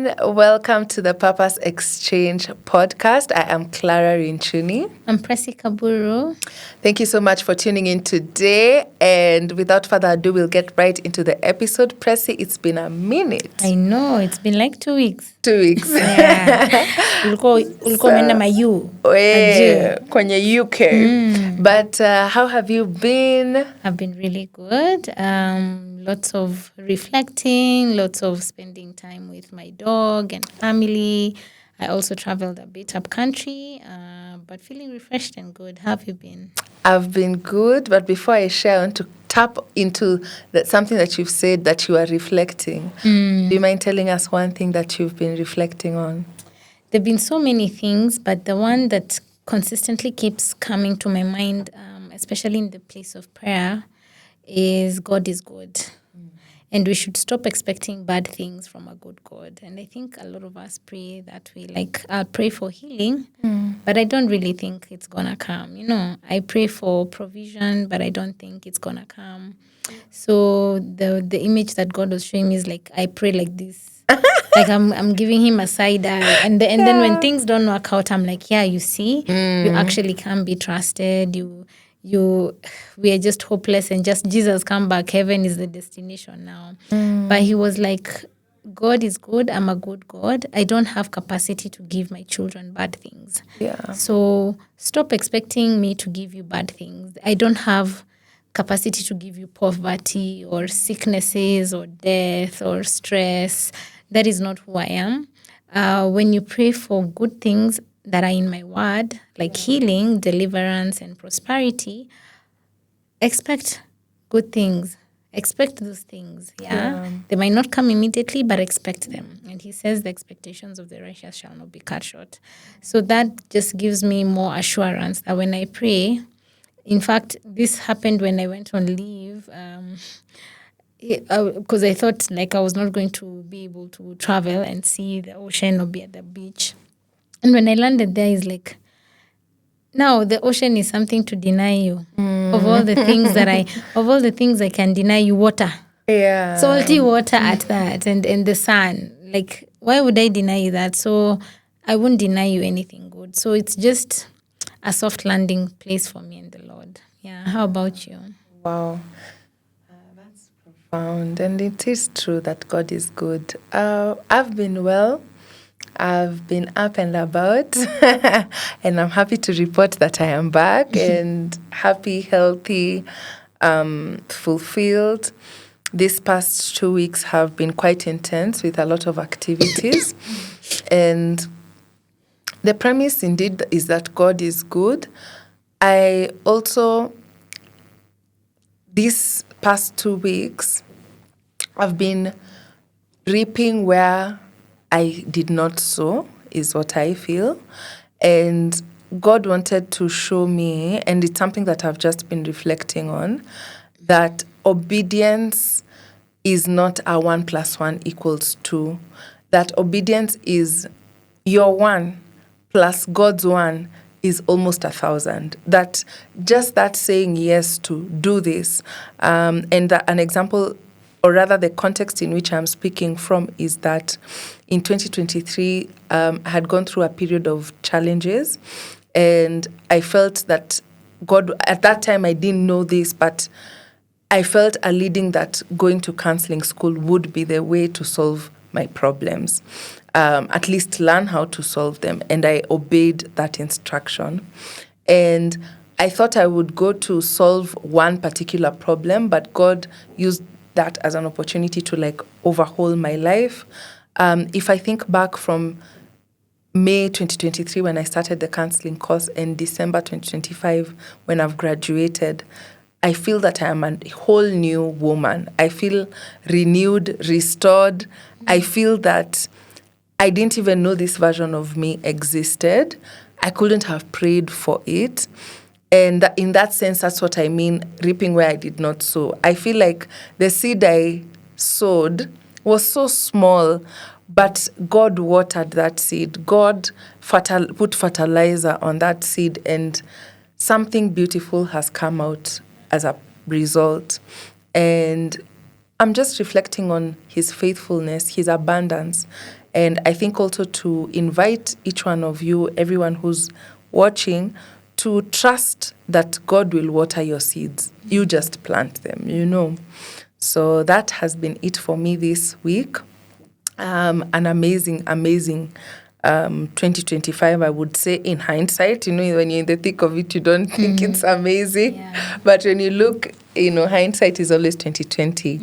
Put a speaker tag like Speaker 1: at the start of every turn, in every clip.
Speaker 1: everyone. Welcome to the Purpose Exchange podcast. I am Clara Rinchuni.
Speaker 2: I'm Presi Kaburu.
Speaker 1: Thank you so much for tuning in today. And without further ado, we'll get right into the episode. Presi, it's been a minute.
Speaker 2: I know, it's been like 2 weeks.
Speaker 1: 2 weeks.
Speaker 2: Yeah. Ulikuwa umeenda mayu.
Speaker 1: Kwenye UK. But how have you been?
Speaker 2: I've been really good. Lots of reflecting, lots of spending time with my dog and family. I also traveled a bit up country, but feeling refreshed and good. How have you been?
Speaker 1: I've been good, but before I share, I want to tap into something that you've said that you are reflecting. Do you mind telling us one thing that you've been reflecting on?
Speaker 2: There have been so many things, but the one that consistently keeps coming to my mind, especially in the place of prayer, is God is good. And we should stop expecting bad things from a good God. And I think a lot of us pray that way. Like, I'll pray for healing, but I don't really think it's going to come. You know, I pray for provision, but I don't think it's going to come. So the image that God was showing me is like, I pray like this. Like I'm giving him a side eye. And then when things don't work out, I'm like, yeah, you see, you actually can be trusted. We are just hopeless and just Jesus come back. Heaven is the destination now. But he was like, God is good. I'm a good God. I don't have capacity to give my children bad things.
Speaker 1: Yeah.
Speaker 2: So stop expecting me to give you bad things. I don't have capacity to give you poverty or sicknesses or death or stress. That is not who I am. When you pray for good things that are in my word, like healing, deliverance, and prosperity, expect good things. Expect those things, yeah? They might not come immediately, but expect them. And he says the expectations of the righteous shall not be cut short. So that just gives me more assurance that when I pray, in fact, this happened when I went on leave, because I thought like I was not going to be able to travel and see the ocean or be at the beach. And when I landed there, it's like, now the ocean is something to deny you. Of all the things I can deny you, water.
Speaker 1: Yeah.
Speaker 2: Salty water at that, and the sun. Like, why would I deny you that? So I won't deny you anything good. So it's just a soft landing place for me and the Lord. Yeah. How about you?
Speaker 1: Wow. That's profound. And it is true that God is good. I've been well. I've been up and about. And I'm happy to report that I am back and happy, healthy, fulfilled. These past 2 weeks have been quite intense with a lot of activities. And the premise indeed is that God is good. I also, these past 2 weeks, I've been reaping where I did not sow, is what I feel. And God wanted to show me, and it's something that I've just been reflecting on, that obedience is not a 1 + 1 = 2. That obedience is your 1 plus God's 1 is almost 1,000. That just that saying yes to do this, and an example, or rather the context in which I'm speaking from, is that in 2023, I had gone through a period of challenges, and I felt that God, at that time I didn't know this, but I felt a leading that going to counseling school would be the way to solve my problems, at least learn how to solve them. And I obeyed that instruction. And I thought I would go to solve one particular problem, but God used that as an opportunity to like overhaul my life. If I think back from May 2023 when I started the counseling course and December 2025 when I've graduated, I feel that I am a whole new woman. I feel renewed, restored. I feel that I didn't even know this version of me existed. I couldn't have prayed for it. And in that sense, that's what I mean, reaping where I did not sow. I feel like the seed I sowed was so small, but God watered that seed. God put fertilizer on that seed, and something beautiful has come out as a result. And I'm just reflecting on his faithfulness, his abundance, And I think also to invite each one of you, everyone who's watching, to trust that God will water your seeds. You just plant them. So that has been it for me this week. An amazing 2025, I would say, in hindsight. When you're in the thick of it, you don't think it's amazing.
Speaker 2: Yeah.
Speaker 1: But when you look, hindsight is always 2020.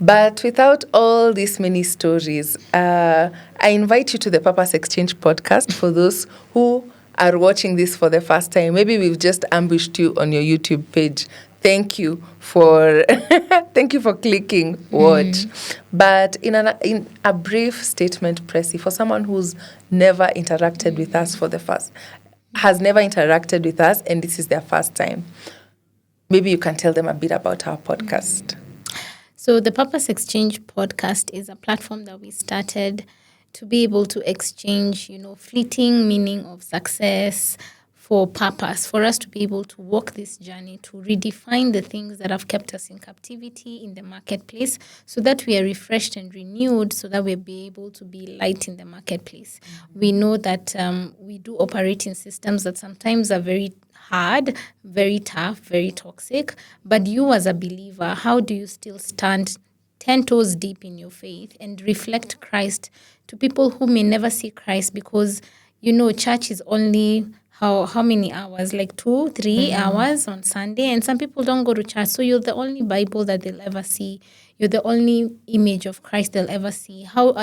Speaker 1: But without all these many stories, I invite you to the Purpose Exchange podcast for those who are watching this for the first time. Maybe we've just ambushed you on your YouTube page. Thank you for clicking watch. But in a brief statement, Pressy, for someone who's never interacted with us has never interacted with us, and this is their first time, maybe you can tell them a bit about our podcast.
Speaker 2: So the Purpose Exchange podcast is a platform that we started to be able to exchange, fleeting meaning of success for purpose, for us to be able to walk this journey, to redefine the things that have kept us in captivity in the marketplace, so that we are refreshed and renewed, so that we'll be able to be light in the marketplace. We know that we do operate in systems that sometimes are very hard, very tough, very toxic. But you as a believer, how do you still stand 10 toes deep in your faith and reflect Christ to people who may never see Christ? Because, church is only how many hours? Like 2-3 hours on Sunday. And some people don't go to church. So you're the only Bible that they'll ever see. You're the only image of Christ they'll ever see. How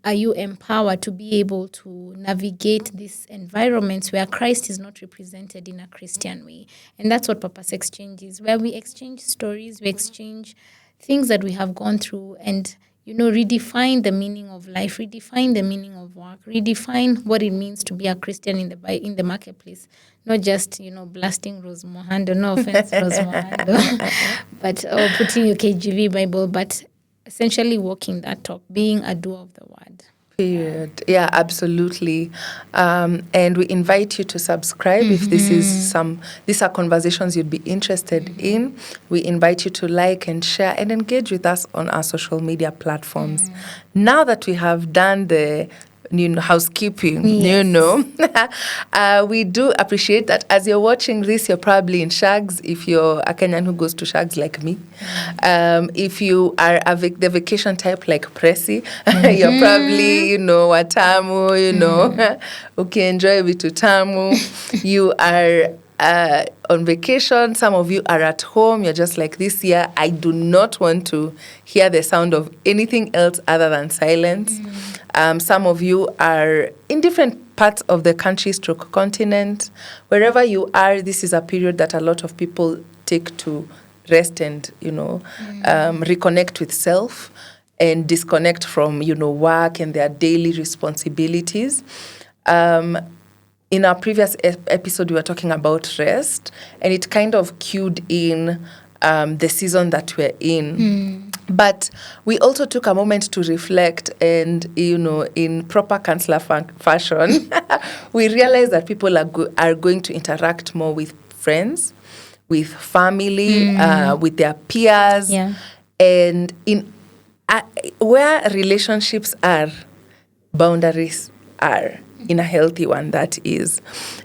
Speaker 2: are you empowered to be able to navigate these environments where Christ is not represented in a Christian way? And that's what Purpose Exchange is, where we exchange stories, we exchange things that we have gone through, and redefine the meaning of life, redefine the meaning of work, redefine what it means to be a Christian in the marketplace. Not just blasting Rose Mohando, no offense, Rose Mohando, but putting your KJV Bible, but essentially walking that talk, being a doer of the word.
Speaker 1: Period. Yeah, absolutely. And we invite you to subscribe if these are conversations you'd be interested in. We invite you to like and share and engage with us on our social media platforms. Now that we have done the housekeeping, we do appreciate that as you're watching this, you're probably in Shags, if you're a Kenyan who goes to Shags like me. If you are the vacation type like Pressy, you're probably, Watamu, okay, enjoy Vitutamu. You are on vacation. Some of you are at home. You're just like, this year, I do not want to hear the sound of anything else other than silence. Some of you are in different parts of the country stroke continent. Wherever you are, this is a period that a lot of people take to rest and, reconnect with self and disconnect from, work and their daily responsibilities. In our previous episode, we were talking about rest, and it kind of cued in the season that we're in. But we also took a moment to reflect, and, in proper counselor fashion, we realized that people are going to interact more with friends, with family, with their peers.
Speaker 2: Yeah.
Speaker 1: And where relationships are, boundaries are, in a healthy one, that is.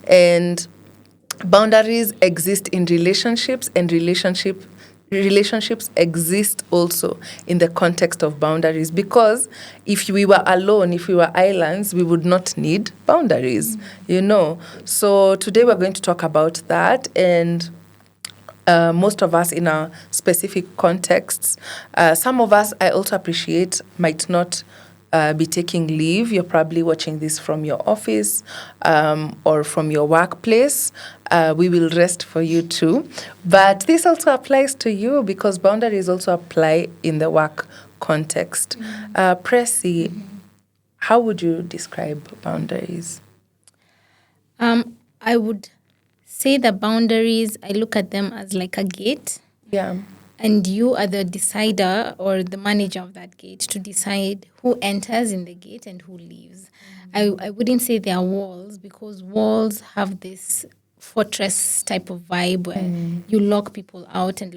Speaker 1: And boundaries exist in relationships, and relationships exist also in the context of boundaries, because if we were alone, if we were islands, we would not need boundaries, So today we're going to talk about that, and most of us in our specific contexts. Some of us, I also appreciate, might not be taking leave. You're probably watching this from your office or from your workplace. We will rest for you too. But this also applies to you, because boundaries also apply in the work context. Pressy, how would you describe boundaries?
Speaker 2: I would say the boundaries, I look at them as like a gate.
Speaker 1: Yeah.
Speaker 2: And you are the decider or the manager of that gate to decide who enters in the gate and who leaves. I wouldn't say they are walls, because walls have this fortress type of vibe where you lock people out and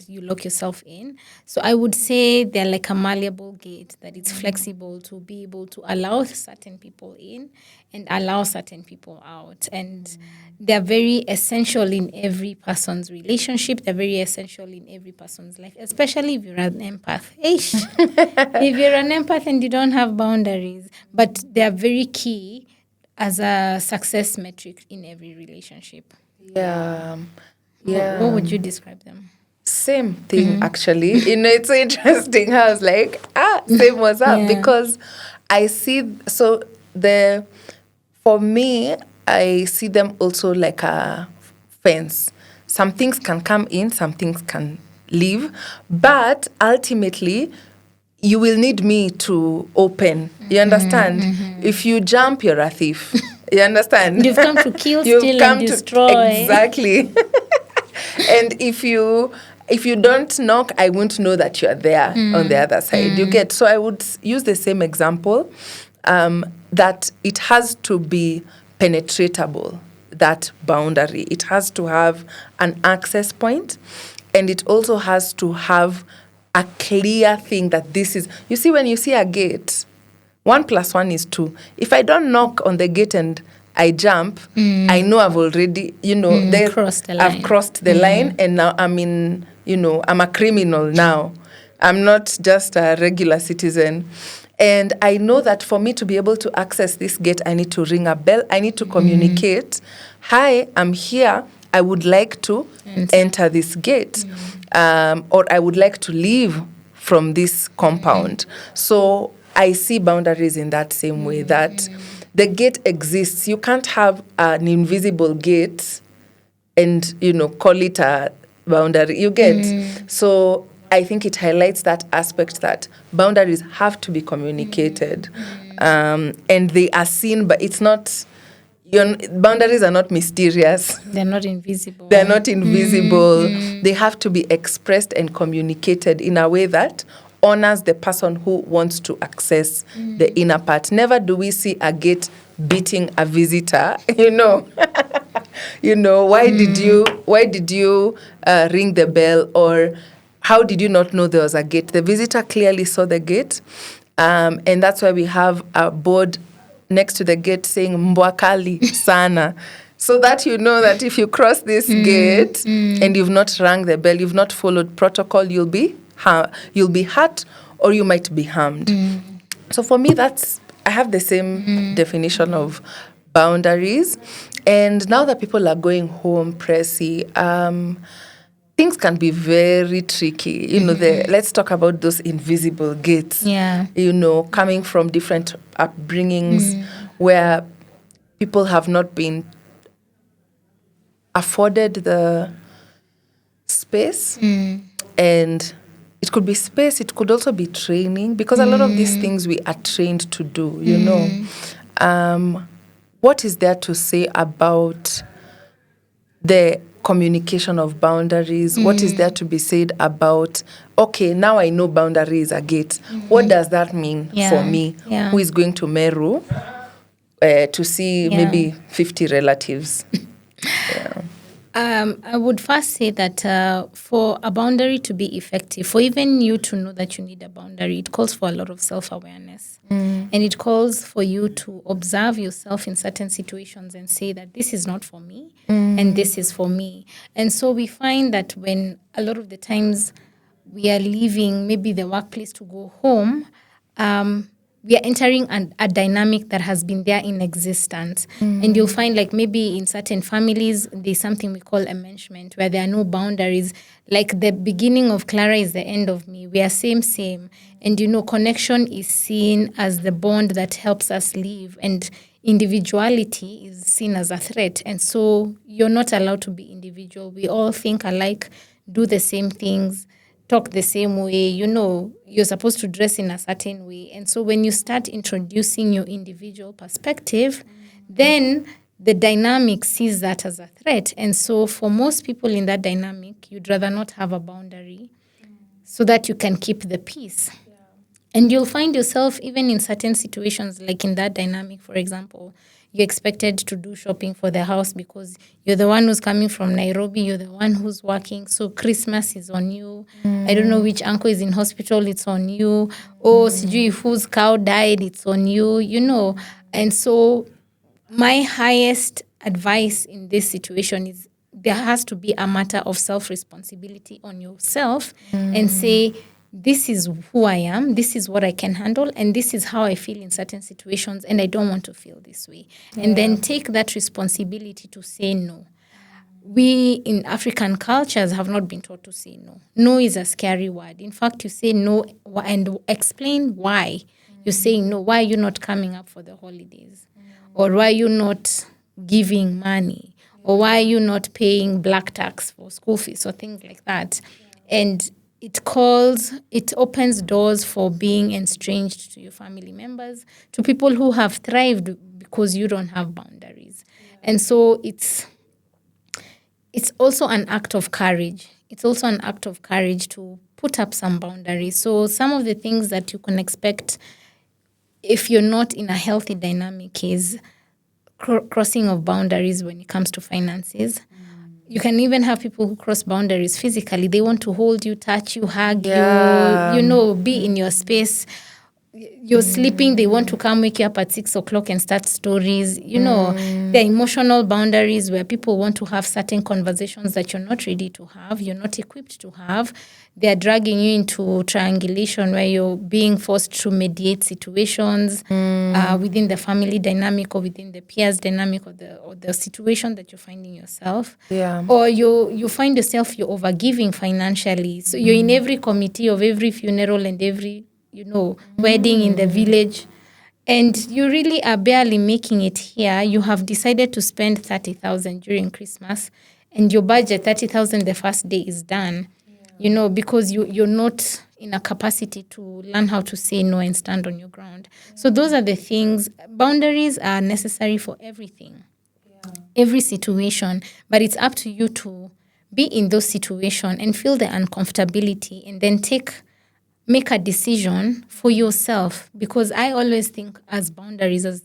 Speaker 2: you lock yourself in. So I would say they're like a malleable gate that is flexible to be able to allow certain people in and allow certain people out. And they're very essential in every person's relationship. They're very essential in every person's life, especially if you're an empath. Eish. If you're an empath and you don't have boundaries, but they're very key as a success metric in every relationship.
Speaker 1: Yeah.
Speaker 2: What would you describe them?
Speaker 1: Same thing, actually. It's so interesting. I was like, same was up.
Speaker 2: Yeah.
Speaker 1: Because I see, for me, I see them also like a fence. Some things can come in, some things can leave. But ultimately, you will need me to open. You understand? If you jump, you're a thief. You understand?
Speaker 2: You've come to kill,
Speaker 1: You've
Speaker 2: steal,
Speaker 1: come
Speaker 2: and
Speaker 1: to-
Speaker 2: destroy.
Speaker 1: Exactly. And if you don't knock, I won't know that you're there on the other side. You get? So I would use the same example, that it has to be penetratable, that boundary. It has to have an access point, and it also has to have a clear thing that this is. You see, when you see a gate, 1 + 1 is 2. If I don't knock on the gate and I jump, I know I've already,
Speaker 2: Crossed the
Speaker 1: I've
Speaker 2: line.
Speaker 1: crossed the line, and now I'm in, I'm a criminal now. I'm not just a regular citizen. And I know that for me to be able to access this gate, I need to ring a bell. I need to communicate. Hi, I'm here. I would like to enter this gate. Or I would like to leave from this compound. So I see boundaries in that same way, that the gate exists. You can't have an invisible gate and, call it a boundary. You get? So I think it highlights that aspect that boundaries have to be communicated. And they are seen, but it's not... boundaries are not mysterious.
Speaker 2: They're not invisible.
Speaker 1: They're not invisible. They have to be expressed and communicated in a way that honors the person who wants to access the inner part. Never do we see a gate beating a visitor. Why did you ring the bell, or how did you not know there was a gate? The visitor clearly saw the gate, and that's why we have a board next to the gate saying Mbwakali Sana, so that you know that if you cross this gate and you've not rang the bell, you've not followed protocol, you'll be hurt, or you might be harmed. So for me, I have the same definition of boundaries. And now that people are going home, Pressy, things can be very tricky. Let's talk about those invisible gates.
Speaker 2: Yeah.
Speaker 1: Coming from different upbringings where people have not been afforded the space. And it could be space, it could also be training, because a lot of these things we are trained to do, What is there to say about the communication of boundaries? What is there to be said about, okay, now I know boundary is a gate. What does that mean for me, who is going to Meru to see maybe 50 relatives?
Speaker 2: I would first say that for a boundary to be effective, for even you to know that you need a boundary, it calls for a lot of self-awareness. And it calls for you to observe yourself in certain situations and say that this is not for me and this is for me. And so we find that when a lot of the times we are leaving maybe the workplace to go home, we are entering a dynamic that has been there in existence. And you'll find like maybe in certain families, there's something we call enmeshment, where there are no boundaries. Like the beginning of Clara is the end of me. We are same. And, connection is seen as the bond that helps us live. And individuality is seen as a threat. And so you're not allowed to be individual. We all think alike, do the same things, talk the same way, you're supposed to dress in a certain way. And so when you start introducing your individual perspective, then the dynamic sees that as a threat. And so for most people in that dynamic, you'd rather not have a boundary so that you can keep the peace. And you'll find yourself, even in certain situations, like in that dynamic, for example, You're expected to do shopping for the house because you're the one who's coming from Nairobi. You're the one who's working. So Christmas is on you. I don't know which uncle is in hospital. It's on you. Oh, sijui whose cow died. It's on you, And so my highest advice in this situation is there has to be a matter of self-responsibility on yourself and say, this is who I am, this is what I can handle, and this is how I feel in certain situations, and I don't want to feel this way. And then take that responsibility to say no. We in African cultures have not been taught to say no. No is a scary word. In fact, you say no and explain why you're saying no. Why are you not coming up for the holidays? Or why are you not giving money? Or why are you not paying black tax for school fees or things like that? And it opens doors for being estranged to your family members, to people who have thrived because you don't have boundaries. And so it's also an act of courage. It's also an act of courage to put up some boundaries. So some of the things that you can expect if you're not in a healthy dynamic is crossing of boundaries when it comes to finances. You can even have people who cross boundaries physically. They want to hold you, touch you, hug you, be in your space. You're sleeping, they want to come wake you up at 6 o'clock and start stories. There are emotional boundaries where people want to have certain conversations that you're not ready to have, you're not equipped to have. They're dragging you into triangulation where you're being forced to mediate situations within the family dynamic or within the peers dynamic or the situation that you're finding yourself.
Speaker 1: Yeah.
Speaker 2: Or you find yourself, you're overgiving financially. So you're in every committee of every funeral and every wedding in the village, and you really are barely making it here. You have decided to spend 30,000 during Christmas, and your budget 30,000 the first day is done. Because you're not in a capacity to learn how to say no and stand on your ground. So those are the things. Boundaries are necessary for everything, every situation, but it's up to you to be in those situations and feel the uncomfortability, and then make a decision for yourself, because I always think as boundaries as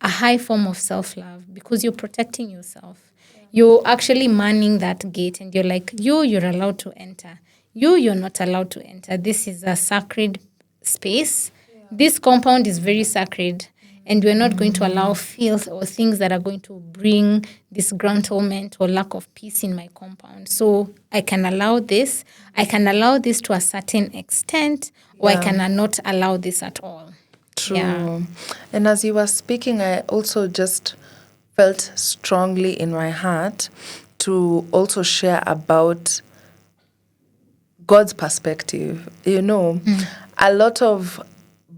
Speaker 2: a high form of self-love, because you're protecting yourself. You're actually manning that gate, and you're like, you're allowed to enter. You're not allowed to enter. This is a sacred space. This compound is very sacred, and we're not going to allow filth or things that are going to bring disgruntlement or lack of peace in my compound. So I can allow this. I can allow this to a certain extent, or I cannot allow this at all.
Speaker 1: True.
Speaker 2: Yeah.
Speaker 1: And as you were speaking, I also just felt strongly in my heart to also share about God's perspective. A lot of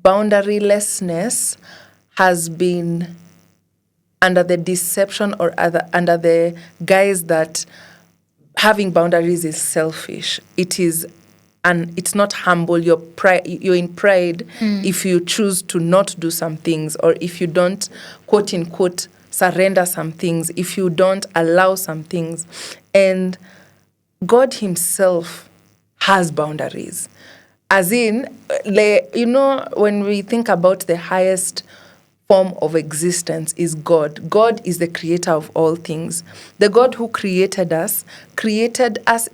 Speaker 1: boundarylessness has been under the deception or under the guise that having boundaries is selfish. It's not humble. You're in pride if you choose to not do some things, or if you don't, quote unquote, surrender some things, if you don't allow some things. And God himself has boundaries. As in, when we think about the highest form of existence is God. God is the creator of all things. The God who created us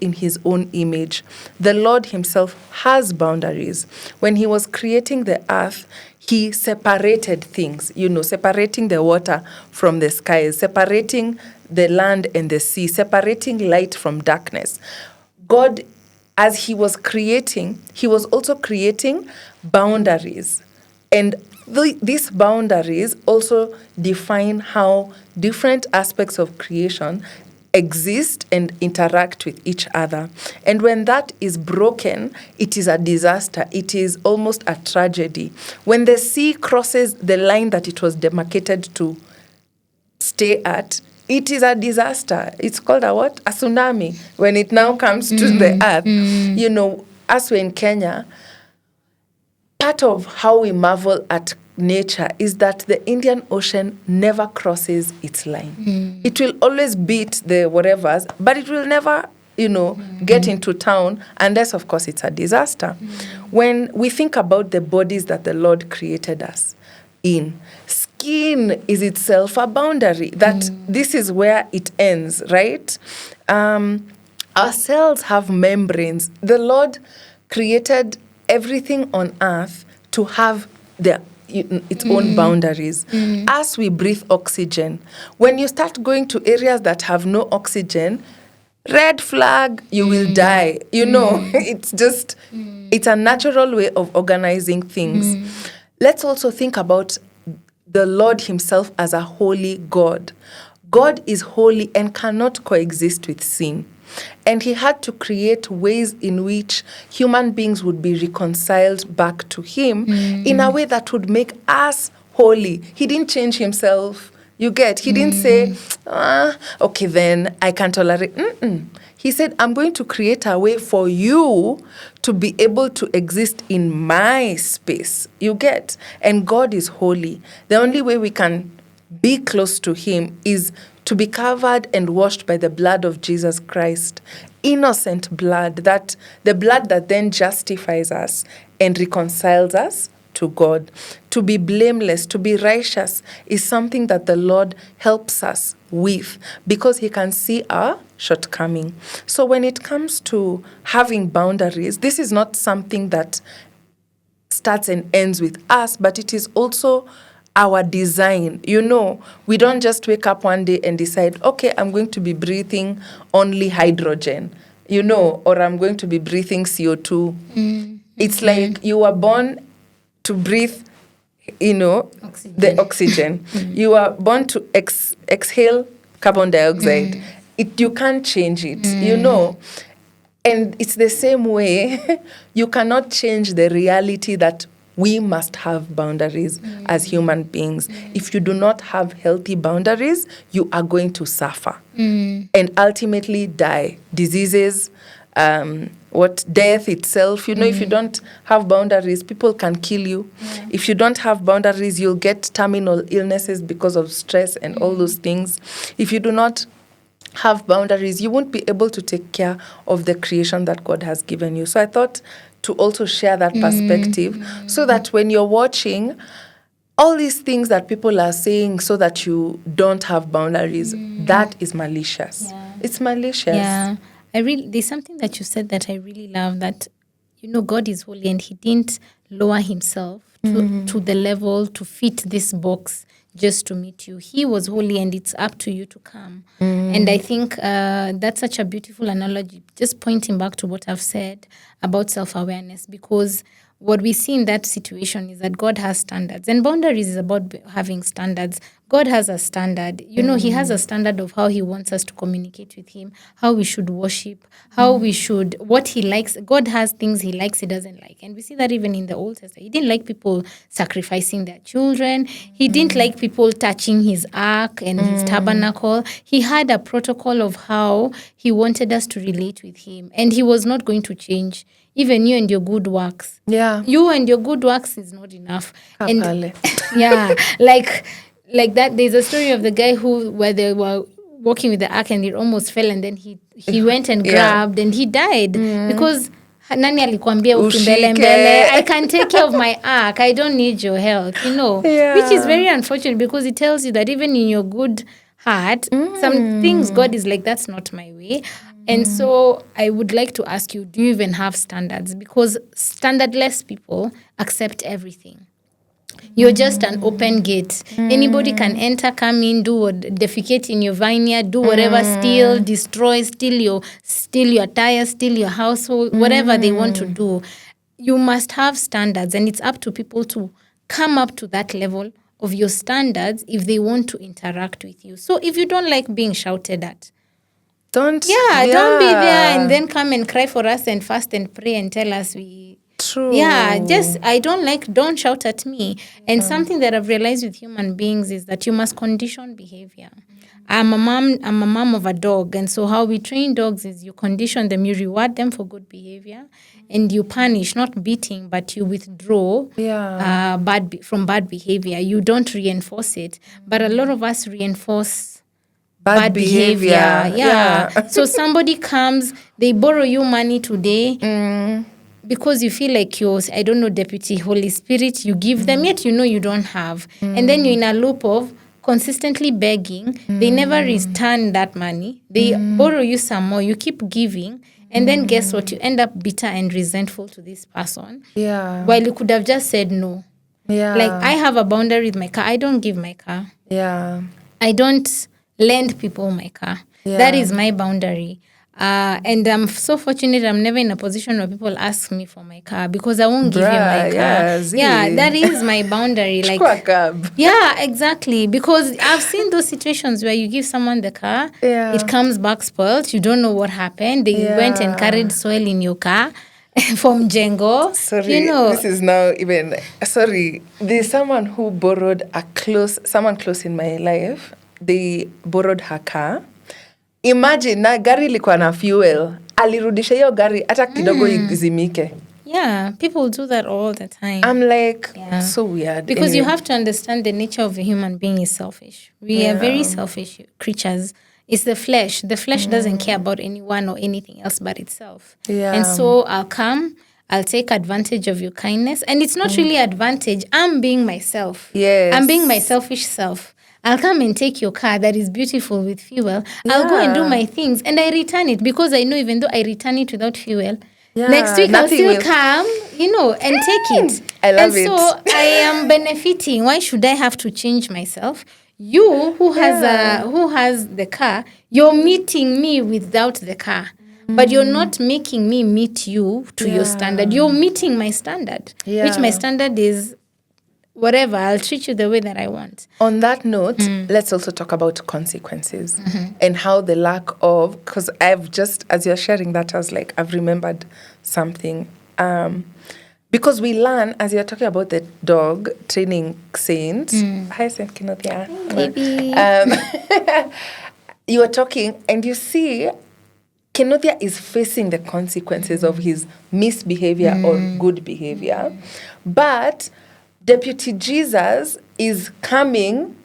Speaker 1: in his own image. The Lord himself has boundaries. When he was creating the earth, he separated things, separating the water from the skies, separating the land and the sea, separating light from darkness. God, as he was creating, he was also creating boundaries. And these boundaries also define how different aspects of creation exist and interact with each other. And when that is broken, it is a disaster. It is almost a tragedy. When the sea crosses the line that it was demarcated to stay at, it is a disaster. It's called a what? A tsunami. When it now comes to the earth. As we're in Kenya, part of how we marvel at nature is that the Indian Ocean never crosses its line. It will always beat the whatevers, but it will never, get into town unless, of course, it's a disaster. When we think about the bodies that the Lord created us in. Skin is itself a boundary, that this is where it ends, right? Our cells have membranes. The Lord created everything on earth to have its own boundaries. As we breathe oxygen, when you start going to areas that have no oxygen, red flag, you will die. It's just, it's a natural way of organizing things. Let's also think about the Lord himself as a holy God. God is holy and cannot coexist with sin. And he had to create ways in which human beings would be reconciled back to him in a way that would make us holy. He didn't change himself. You get? He didn't say, okay, then I can tolerate. He said, I'm going to create a way for you to be able to exist in my space. You get? And God is holy. The only way we can be close to him is to be covered and washed by the blood of Jesus Christ. Innocent blood, that the blood that then justifies us and reconciles us to God. To be blameless, to be righteous is something that the Lord helps us with because he can see our shortcoming. So when it comes to having boundaries, this is not something that starts and ends with us, but it is also our design. We don't just wake up one day and decide, okay, I'm going to be breathing only hydrogen, or I'm going to be breathing CO2. It's like you were born to breathe,
Speaker 2: Oxygen.
Speaker 1: the oxygen. You are born to exhale carbon dioxide. You can't change it, And it's the same way. You cannot change the reality that we must have boundaries as human beings. If you do not have healthy boundaries, you are going to suffer and ultimately die. Diseases, death itself. If you don't have boundaries, people can kill you. Yeah. If you don't have boundaries, you'll get terminal illnesses because of stress and all those things. If you do not have boundaries, you won't be able to take care of the creation that God has given you. So I thought to also share that perspective so that when you're watching all these things that people are saying so that you don't have boundaries, that is malicious. Yeah. It's malicious.
Speaker 2: Yeah. There's something that you said that I really love, that, God is holy and he didn't lower himself to the level to fit this box just to meet you. He was holy and it's up to you to come. And I think that's such a beautiful analogy, just pointing back to what I've said about self-awareness, because what we see in that situation is that God has standards, and boundaries is about having standards. God has a standard. He has a standard of how he wants us to communicate with him, how we should worship, what he likes. God has things he likes, he doesn't like. And we see that even in the Old Testament. He didn't like people sacrificing their children. He didn't like people touching his ark and his tabernacle. He had a protocol of how he wanted us to relate with him. And he was not going to change. Even you and your good works.
Speaker 1: Yeah.
Speaker 2: You and your good works is not enough.
Speaker 1: Kapale.
Speaker 2: And yeah, like that. There's a story of the guy where they were walking with the ark and it almost fell, and then he went and grabbed and he died because nani alikwambia ukimbele mbele, I can take care of my ark, I don't need your help, which is very unfortunate because it tells you that even in your good heart, some things God is like, that's not my way. And so I would like to ask you, do you even have standards? Because standardless people accept everything. You're just an open gate. Anybody can enter, come in, defecate in your vineyard, do whatever, steal, destroy, steal your tires, steal your household, whatever they want to do. You must have standards, and it's up to people to come up to that level of your standards if they want to interact with you. So if you don't like being shouted at, don't be there and then come and cry for us and fast and pray and tell us
Speaker 1: True.
Speaker 2: Yeah, don't shout at me. And something that I've realized with human beings is that you must condition behavior. I'm a mom of a dog, and so how we train dogs is you condition them, you reward them for good behavior, and you punish, not beating, but you withdraw from bad behavior. You don't reinforce it. But a lot of us reinforce bad behavior. Yeah. So somebody comes, they borrow you money today. because you feel like you're, I don't know, deputy Holy Spirit, you give them, yet you know you don't have. And then you're in a loop of consistently begging. They never return that money. They borrow you some more. You keep giving. And then guess what? You end up bitter and resentful to this person.
Speaker 1: Yeah.
Speaker 2: While you could have just said no.
Speaker 1: Yeah.
Speaker 2: Like, I have a boundary with my car. I don't give my car.
Speaker 1: Yeah.
Speaker 2: I don't lend people my car.
Speaker 1: Yeah.
Speaker 2: That is my boundary. And I'm so fortunate I'm never in a position where people ask me for my car because I won't give you my car. Yeah, that is my boundary. Like, yeah, exactly. Because I've seen those situations where you give someone the car, it comes back spoiled. You don't know what happened. They went and carried soil in your car from Django.
Speaker 1: Sorry, this is now even... Sorry, there's someone who borrowed someone close in my life. They borrowed her car. Imagine, na gari likuwa na fuel. Alirudisha hiyo gari hata kidogo izimike.
Speaker 2: Yeah, people do that all the time.
Speaker 1: I'm like, so weird.
Speaker 2: Because you have to understand the nature of a human being is selfish. We are very selfish creatures. It's the flesh. The flesh doesn't care about anyone or anything else but itself. Yeah. And so I'll take advantage of your kindness. And it's not really advantage. I'm being myself.
Speaker 1: Yes.
Speaker 2: I'm being my selfish self. I'll come and take your car that is beautiful with fuel. I'll go and do my things. And I return it because I know even though I return it without fuel, next week I'll still come, and take it.
Speaker 1: I love it.
Speaker 2: And so I am benefiting. Why should I have to change myself? You who has the car, you're meeting me without the car. But you're not making me meet you to your standard. You're meeting my standard, which my standard is whatever. I'll treat you the way that I want.
Speaker 1: On that note, let's also talk about consequences and how the lack of... Because I've just, as you're sharing that, I was like, I've remembered something. Because we learn, as you're talking about the dog training Saint. Hi, Saint Kinothia.
Speaker 2: Baby.
Speaker 1: You are talking and you see... Kenothia is facing the consequences of his misbehavior or good behavior. But Deputy Jesus is coming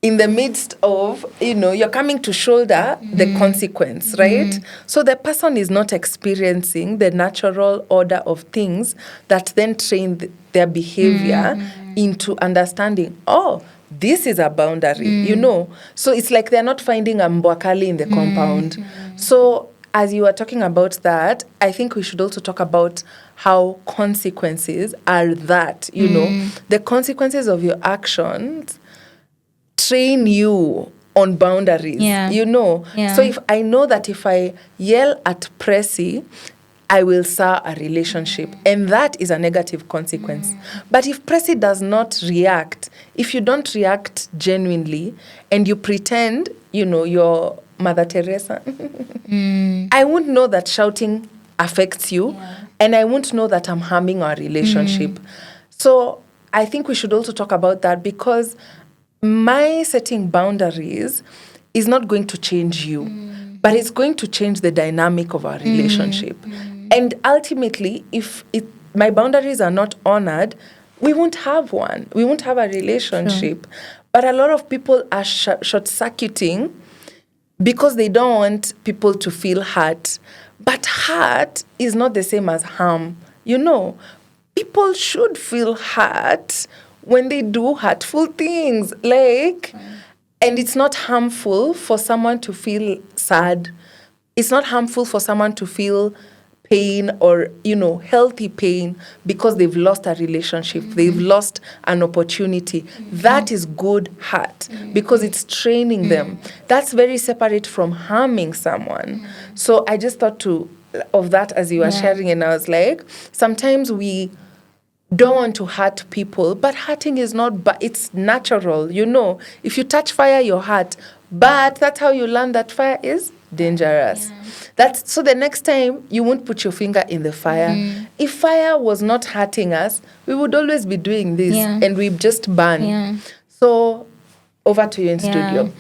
Speaker 1: in the midst of, you're coming to shoulder the consequence, right? So the person is not experiencing the natural order of things that then train their behavior into understanding, this is a boundary, So it's like they're not finding a mbwakali in the compound. So as you were talking about that, I think we should also talk about how consequences are that, the consequences of your actions train you on boundaries, So if I know that if I yell at Pressy, I will sour a relationship. And that is a negative consequence. But if Pressy does not react, if you don't react genuinely and you pretend, you're Mother Teresa, I won't know that shouting affects you, and I won't know that I'm harming our relationship. So I think we should also talk about that, because my setting boundaries is not going to change you, but it's going to change the dynamic of our relationship. And ultimately, if my boundaries are not honored, we won't have one. We won't have a relationship. But a lot of people are short-circuiting because they don't want people to feel hurt. But hurt is not the same as harm. People should feel hurt when they do hurtful things. And it's not harmful for someone to feel sad. It's not harmful for someone to feel pain or, healthy pain because they've lost a relationship. They've lost an opportunity. That is good hurt because it's training them. That's very separate from harming someone. So I just thought of that as you were sharing, and I was like, sometimes we don't want to hurt people, but hurting is not, but it's natural. If you touch fire, you're hurt. But that's how you learn that fire is dangerous. So the next time you won't put your finger in the fire. If fire was not hurting us, we would always be doing this and we just burn. So over to you in studio.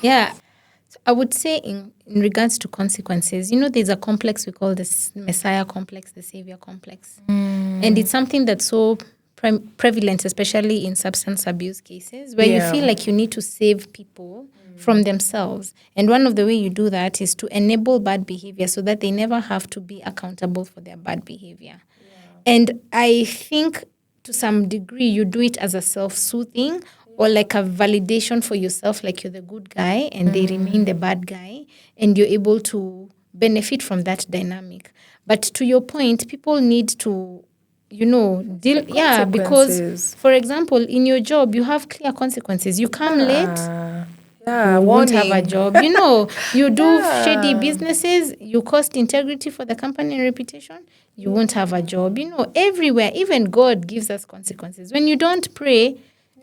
Speaker 2: So I would say in regards to consequences, there's a complex we call this Messiah complex, the Savior complex. And it's something that's so prevalent, especially in substance abuse cases, where you feel like you need to save people from themselves. And one of the way you do that is to enable bad behavior so that they never have to be accountable for their bad behavior. And I think to some degree you do it as a self-soothing or like a validation for yourself, like you're the good guy and they remain the bad guy, and you're able to benefit from that dynamic. But to your point, people need to, deal. Yeah, because,
Speaker 1: Consequences.
Speaker 2: for example, in your job, you have clear consequences. You come late,
Speaker 1: Yeah,
Speaker 2: you won't have a
Speaker 1: warning.
Speaker 2: job. You do shady
Speaker 1: Yeah.
Speaker 2: businesses, you cost integrity for the company and reputation, you won't have a job. Everywhere, even God gives us consequences. When you don't pray,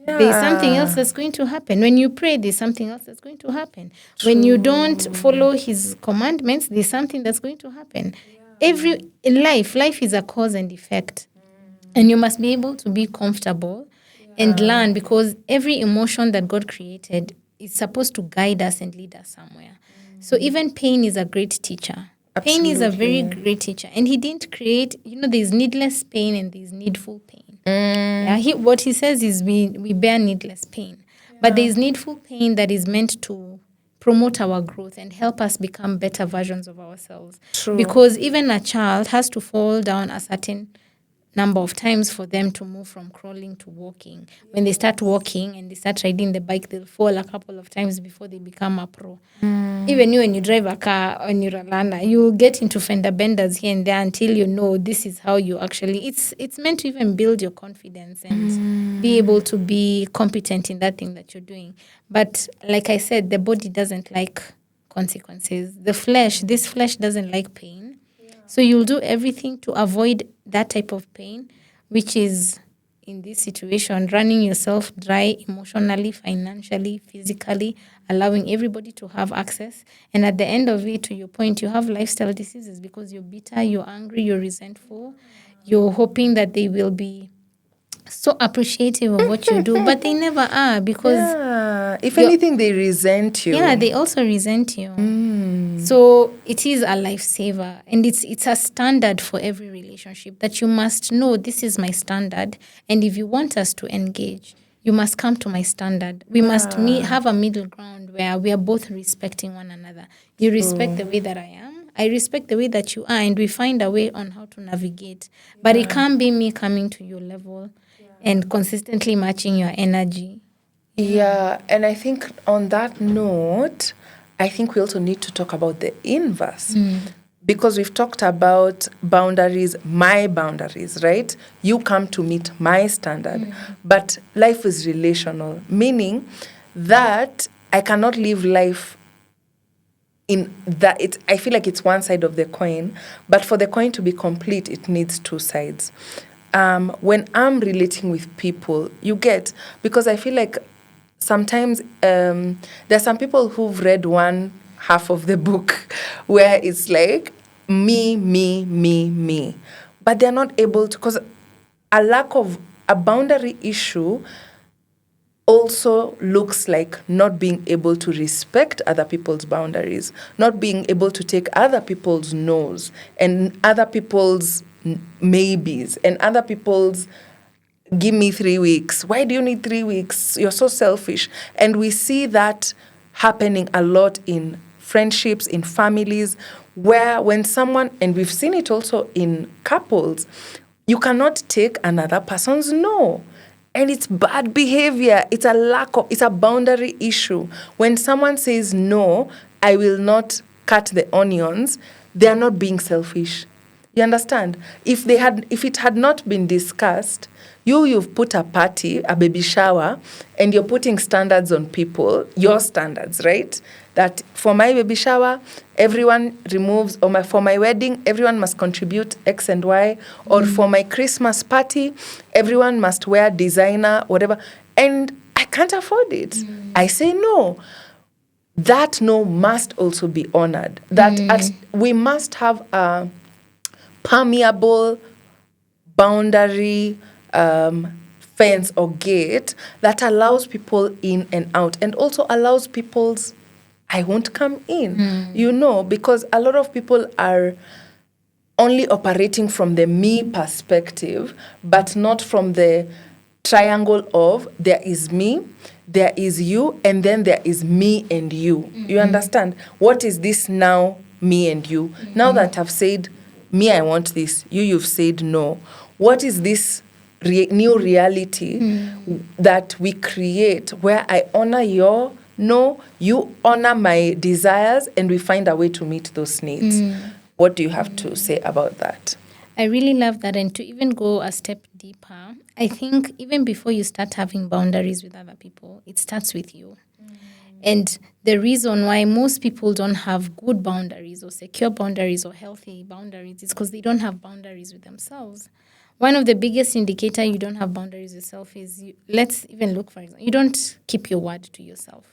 Speaker 2: there's something else
Speaker 1: Yeah.
Speaker 2: that's going to happen. When you pray, there's something else that's going to happen. When you don't
Speaker 1: True.
Speaker 2: follow his commandments, there's something that's going to happen. In life is a cause and effect. And you must be able to be comfortable and learn, because every emotion that God created is supposed to guide us and lead us somewhere. So even pain is a great teacher. Pain is a very
Speaker 1: Absolutely.
Speaker 2: great teacher. And he didn't create, there's needless pain and there's needful pain. Yeah, what he says is we bear needless pain. But there's needful pain that is meant to promote our growth and help us become better versions of ourselves.
Speaker 1: True.
Speaker 2: Because even a child has to fall down a certain number of times for them to move from crawling to walking. When they start walking and they start riding the bike, they'll fall a couple of times before they become a pro. Even you, when you drive a car on your learner, you'll get into fender benders here and there until you know this is how you actually. It's meant to even build your confidence and be able to be competent in that thing that you're doing. But like I said, the body doesn't like consequences. This flesh doesn't like pain. So you'll do everything to avoid that type of pain, which is, in this situation, running yourself dry emotionally, financially, physically, allowing everybody to have access. And at the end of it, to your point, you have lifestyle diseases because you're bitter, you're angry, you're resentful, you're hoping that they will be so appreciative of what you do, but they never are, because
Speaker 1: Yeah. If
Speaker 2: you're,
Speaker 1: anything, they resent you.
Speaker 2: yeah, they also resent you. So it is a lifesaver, and it's a standard for every relationship that you must know, this is my standard, and if you want us to engage, you must come to my standard. We must have a middle ground where we are both respecting one another. You respect the way that I am, I respect the way that you are, and we find a way on how to navigate. But it can't be me coming to your level and consistently matching your energy.
Speaker 1: Yeah, and I think on that note, I think we also need to talk about the inverse. Because we've talked about boundaries, my boundaries, right? You come to meet my standard. But life is relational, meaning that I cannot live life in that I feel like it's one side of the coin, but for the coin to be complete, it needs two sides. When I'm relating with people, because I feel like sometimes there are some people who've read one half of the book where it's like me, me, me, me, but they're not able to, because a lack of a boundary issue also looks like not being able to respect other people's boundaries, not being able to take other people's no's and other people's maybes and other people's give me 3 weeks. Why do you need 3 weeks? You're so selfish. And we see that happening a lot in friendships, in families, where when someone, and we've seen it also in couples, you cannot take another person's no. And it's bad behavior. It's a boundary issue. When someone says, no, I will not cut the onions, they are not being selfish. You understand? If it had not been discussed, you've put a party, a baby shower, and you're putting standards on people, your standards, right? That for my baby shower, everyone removes, or for my wedding, everyone must contribute X and Y, or for my Christmas party, everyone must wear designer, whatever. And I can't afford it. I say no. That no must also be honored. We must have a permeable boundary fence or gate that allows people in and out, and also allows people's I won't come in, because a lot of people are only operating from the me perspective, but not from the triangle of there is me, there is you, and then there is me and you. You understand? What is this now, me and you? Now that I've said, me, I want this, you've said no. what is this new reality that we create where I honor your no, you honor my desires, and we find a way to meet those needs. What do you have to say about that?
Speaker 2: I really love that. And to even go a step deeper, I think even before you start having boundaries with other people, it starts with you. And the reason why most people don't have good boundaries or secure boundaries or healthy boundaries is because they don't have boundaries with themselves. One of the biggest indicator you don't have boundaries with yourself is, let's even look, for example, you don't keep your word to yourself.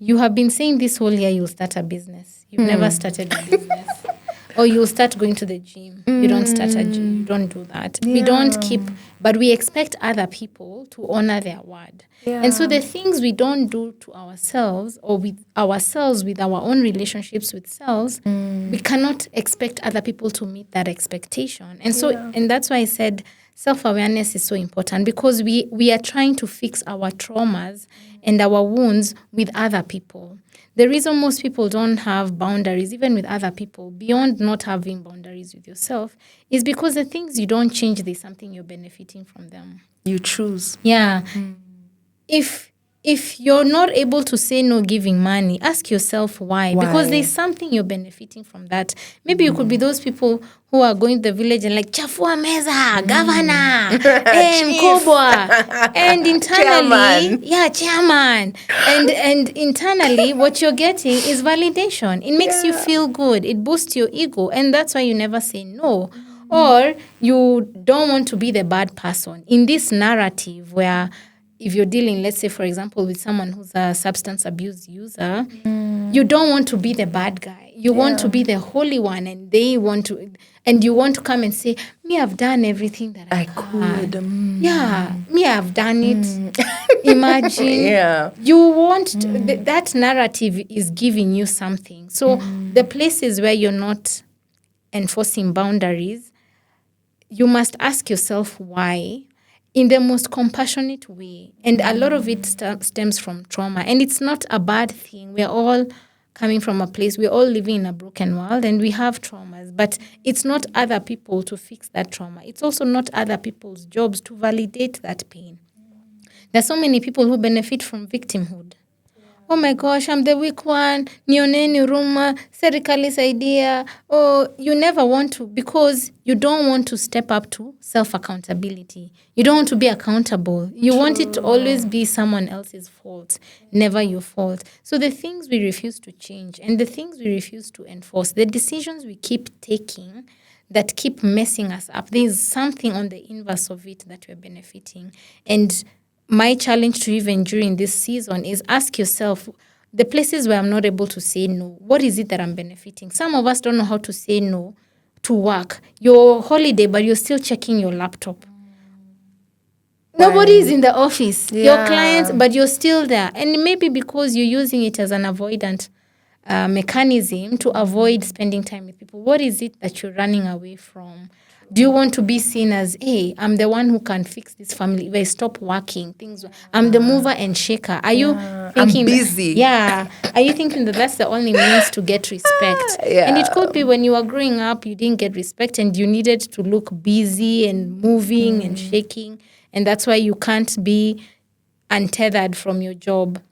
Speaker 2: You have been saying this whole year you'll start a business. You've never started a business. Or you'll start going to the gym. You don't start a gym. You don't do that. We don't keep, but we expect other people to honor their word. And so the things we don't do to ourselves or with ourselves, with our own relationships with selves, we cannot expect other people to meet that expectation. And so, and that's why I said self-awareness is so important, because we are trying to fix our traumas and our wounds with other people. The reason most people don't have boundaries, even with other people, beyond not having boundaries with yourself, is because the things you don't change, there's something you're benefiting from them.
Speaker 1: You choose.
Speaker 2: Yeah. If you're not able to say no giving money, ask yourself why. Because there's something you're benefiting from that. Maybe you could be those people who are going to the village and like, chafua meza, governor, mkubwa. And internally, chairman. And internally, what you're getting is validation. It makes you feel good. It boosts your ego. And that's why you never say no. Or you don't want to be the bad person. In this narrative where if you're dealing, let's say, for example, with someone who's a substance abuse user, you don't want to be the bad guy. You want to be the holy one, and they want to, and you want to come and say, me, I've done everything that I could. Yeah, me, I've done it. Imagine. You want to, that narrative is giving you something. So the places where you're not enforcing boundaries, you must ask yourself why, in the most compassionate way. And a lot of it stems from trauma. And it's not a bad thing. We're all coming from a place, we're all living in a broken world and we have traumas. But it's not other people to fix that trauma. It's also not other people's jobs to validate that pain. There's so many people who benefit from victimhood. Oh my gosh, I'm the weak one. Nioneni huruma, serikali saidia. Oh, you never want to, because you don't want to step up to self-accountability. You don't want to be accountable. You want it to always be someone else's fault, never your fault. So the things we refuse to change and the things we refuse to enforce, the decisions we keep taking that keep messing us up, there's something on the inverse of it that we're benefiting. And my challenge to you even during this season is ask yourself, the places where I'm not able to say no, what is it that I'm benefiting? Some of us don't know how to say no to work. Your holiday, but you're still checking your laptop. Nobody is in the office. Your clients, but you're still there. And maybe because you're using it as an avoidant mechanism to avoid spending time with people. What is it that you're running away from? Do you want to be seen as, hey, I'm the one who can fix this family? If I stop working, I'm the mover and shaker. Are you thinking
Speaker 1: I'm busy?
Speaker 2: Are you thinking that that's the only means to get respect? And it could be when you were growing up, you didn't get respect and you needed to look busy and moving and shaking. And that's why you can't be untethered from your job.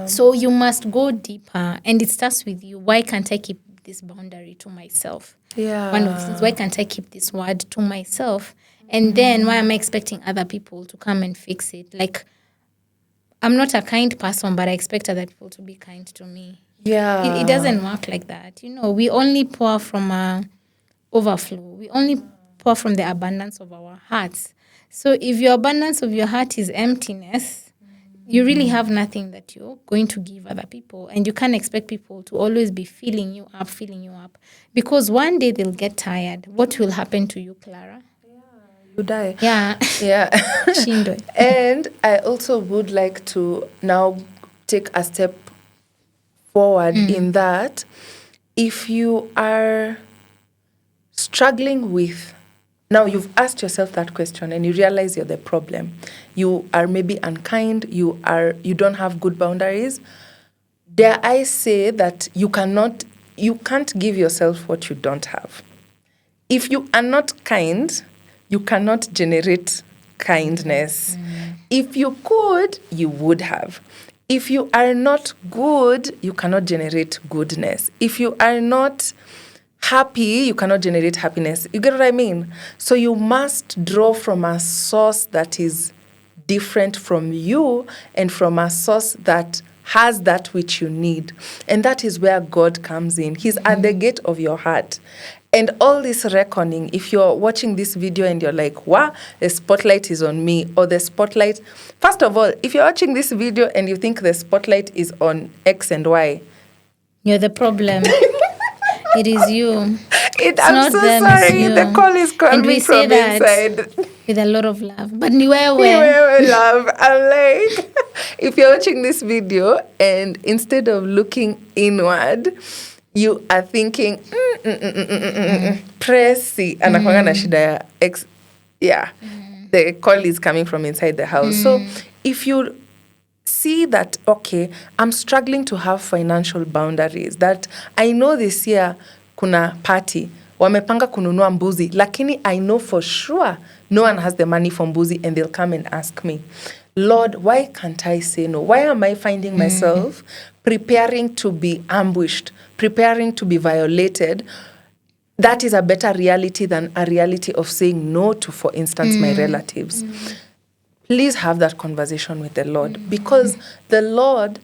Speaker 2: So you must go deeper, and it starts with you. Why can't I keep this boundary to myself? One of the things, why can't I keep this word to myself? And then why am I expecting other people to come and fix it? Like, I'm not a kind person, but I expect other people to be kind to me. It doesn't work like that. You know, we only pour from overflow. We only pour from the abundance of our hearts. So if your abundance of your heart is emptiness, you really have nothing that you're going to give other people. And you can't expect people to always be filling you up. Because one day they'll get tired. What will happen to you, Clara?
Speaker 1: You die.
Speaker 2: Yeah.
Speaker 1: And I also would like to now take a step forward in that if you are struggling with, now you've asked yourself that question and you realize you're the problem. You are maybe unkind, you don't have good boundaries. Dare I say that you can't give yourself what you don't have. If you are not kind, you cannot generate kindness. If you could, you would have. If you are not good, you cannot generate goodness. If you are not happy, you cannot generate happiness. You get what I mean? So you must draw from a source that is different from you and from a source that has that which you need. And that is where God comes in. He's at the gate of your heart. And all this reckoning, if you're watching this video and you're like, wow, the spotlight is on me, or the spotlight, first of all, if you're watching this video and you think the spotlight is on X and Y,
Speaker 2: You're the problem. It is you. It's
Speaker 1: I'm
Speaker 2: not
Speaker 1: so
Speaker 2: them, it's
Speaker 1: sorry.
Speaker 2: you.
Speaker 1: The call is
Speaker 2: And we
Speaker 1: coming
Speaker 2: say
Speaker 1: from
Speaker 2: that
Speaker 1: inside.
Speaker 2: with a lot of love. But ni wewe.
Speaker 1: We love. I'm like, if you're watching this video and instead of looking inward, you are thinking, press C. Anakuanga na shida ya X. Yeah. The call is coming from inside the house. So if you see that, okay, I'm struggling to have financial boundaries, that I know this year kuna party, wamepanga kununua mbuzi, lakini I know for sure no one has the money for mbuzi and they'll come and ask me, Lord, why can't I say no? Why am I finding myself preparing to be ambushed, preparing to be violated? That is a better reality than a reality of saying no to, for instance, my relatives. Please have that conversation with the Lord, because the Lord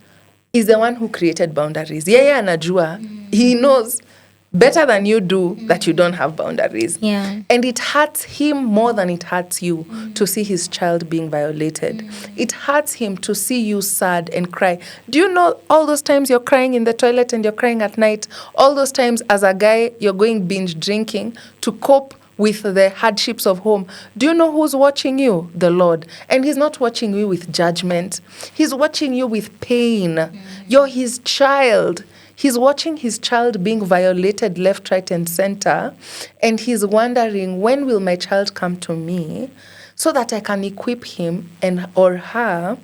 Speaker 1: is the one who created boundaries. Yeye anajua. He knows better than you do that you don't have boundaries.
Speaker 2: Yeah.
Speaker 1: And it hurts him more than it hurts you to see his child being violated. It hurts him to see you sad and cry. Do you know all those times you're crying in the toilet and you're crying at night? All those times as a guy, you're going binge drinking to cope with the hardships of home. Do you know who's watching you? The Lord. And he's not watching you with judgment. He's watching you with pain. You're his child. He's watching his child being violated left, right, and center. And he's wondering, when will my child come to me so that I can equip him and or her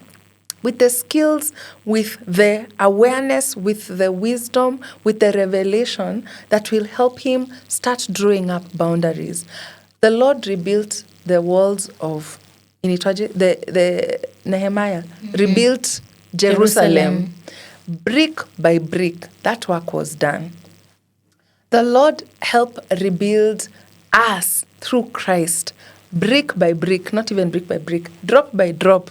Speaker 1: with the skills, with the awareness, with the wisdom, with the revelation that will help him start drawing up boundaries. The Lord rebuilt the walls of the Nehemiah rebuilt Jerusalem. Brick by brick. That work was done. The Lord helped rebuild us through Christ, brick by brick, not even brick by brick, drop by drop.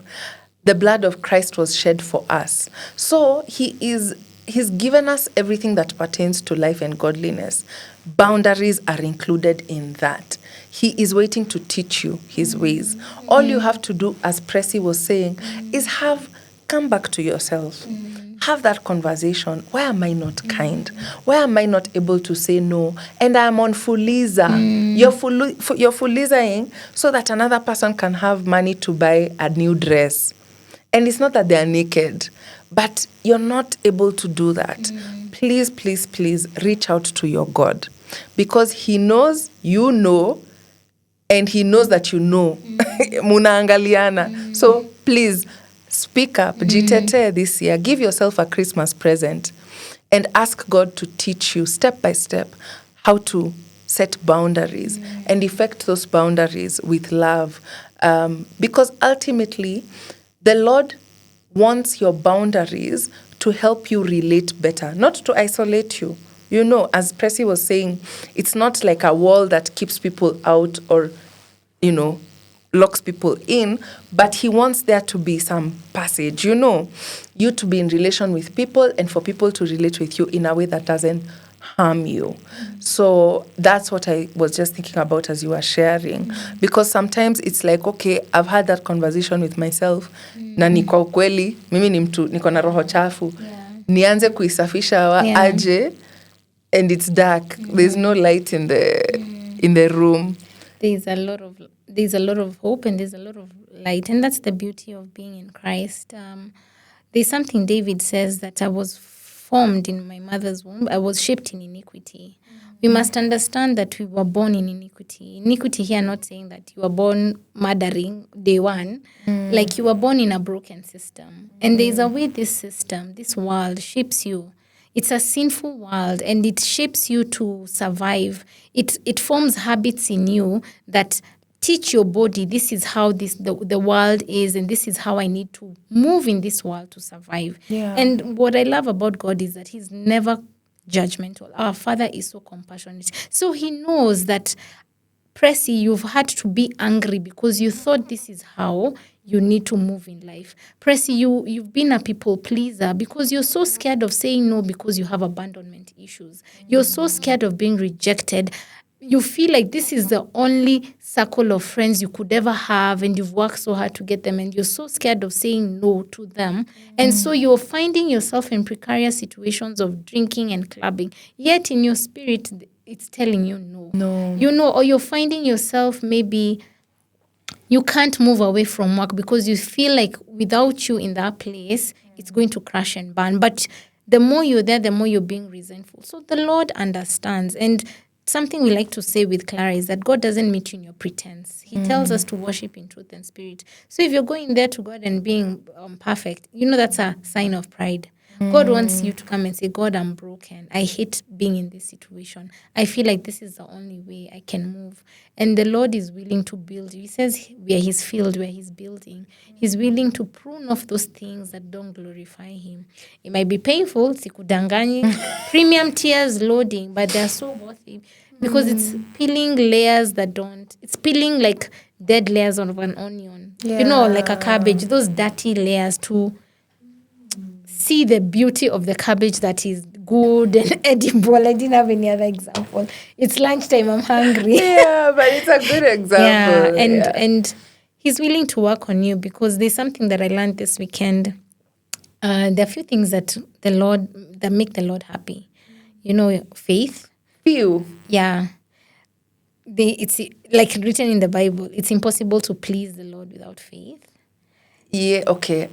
Speaker 1: The blood of Christ was shed for us. So he's given us everything that pertains to life and godliness. Boundaries are included in that. He is waiting to teach you his ways. All you have to do, as Pressy was saying, is come back to yourself. Have that conversation. Why am I not kind? Why am I not able to say no? And I'm on Fuliza. You're Fulizaing so that another person can have money to buy a new dress. And it's not that they're naked, but you're not able to do that. Please, please, please reach out to your God, because he knows you know, and he knows that you know. Munaangaliana. So please, speak up. Jitete this year. Give yourself a Christmas present and ask God to teach you step by step how to set boundaries and effect those boundaries with love. Because ultimately, the Lord wants your boundaries to help you relate better, not to isolate you. You know, as Pressy was saying, it's not like a wall that keeps people out or, locks people in, but he wants there to be some passage, you to be in relation with people and for people to relate with you in a way that doesn't harm you. So that's what I was just thinking about as you were sharing, because sometimes it's like, okay, I've had that conversation with myself, na niko kweli, mimi ni mtu, niko na roho chafu, nianze kuisafisha aje, and it's dark. There's no light in the room.
Speaker 2: There's a lot of hope and there's a lot of light, and that's the beauty of being in Christ. There's something David says, that I was formed in my mother's womb. I was shaped in iniquity. We must understand that we were born in iniquity. Iniquity here, not saying that you were born murdering day one, like you were born in a broken system. And there's a way this system, this world shapes you. It's a sinful world, and it shapes you to survive. It forms habits in you that teach your body, this is how the world is, and this is how I need to move in this world to survive.
Speaker 1: Yeah.
Speaker 2: And what I love about God is that he's never judgmental. Our Father is so compassionate. So he knows that, Pressy, you've had to be angry because you thought this is how you need to move in life. Pressy, you've been a people pleaser because you're so scared of saying no because you have abandonment issues. You're so scared of being rejected. You feel like this is the only circle of friends you could ever have, and you've worked so hard to get them, and you're so scared of saying no to them. And so you're finding yourself in precarious situations of drinking and clubbing. Yet in your spirit, it's telling you no.
Speaker 1: No.
Speaker 2: You know, or you're finding yourself maybe you can't move away from work because you feel like without you in that place, it's going to crash and burn. But the more you're there, the more you're being resentful. So the Lord understands. And something we like to say with Clara is that God doesn't meet you in your pretense. He tells us to worship in truth and spirit. So if you're going there to God and being perfect, that's a sign of pride. God wants you to come and say, God, I'm broken. I hate being in this situation. I feel like this is the only way I can move. And the Lord is willing to build you. He says we are his field, where he's building. He's willing to prune off those things that don't glorify him. It might be painful, sikudanganyi, premium tears loading, but they're so worth it because it's peeling layers that don't. It's peeling like dead layers of an onion. Like a cabbage, those dirty layers to see the beauty of the cabbage that is good and edible. I didn't have any other example. It's lunchtime, I'm hungry.
Speaker 1: Yeah, but it's a good example.
Speaker 2: And he's willing to work on you because there's something that I learned this weekend. There are a few things that make the Lord happy. Faith.
Speaker 1: Few.
Speaker 2: Yeah. It's like written in the Bible. It's impossible to please the Lord without faith.
Speaker 1: Yeah, okay.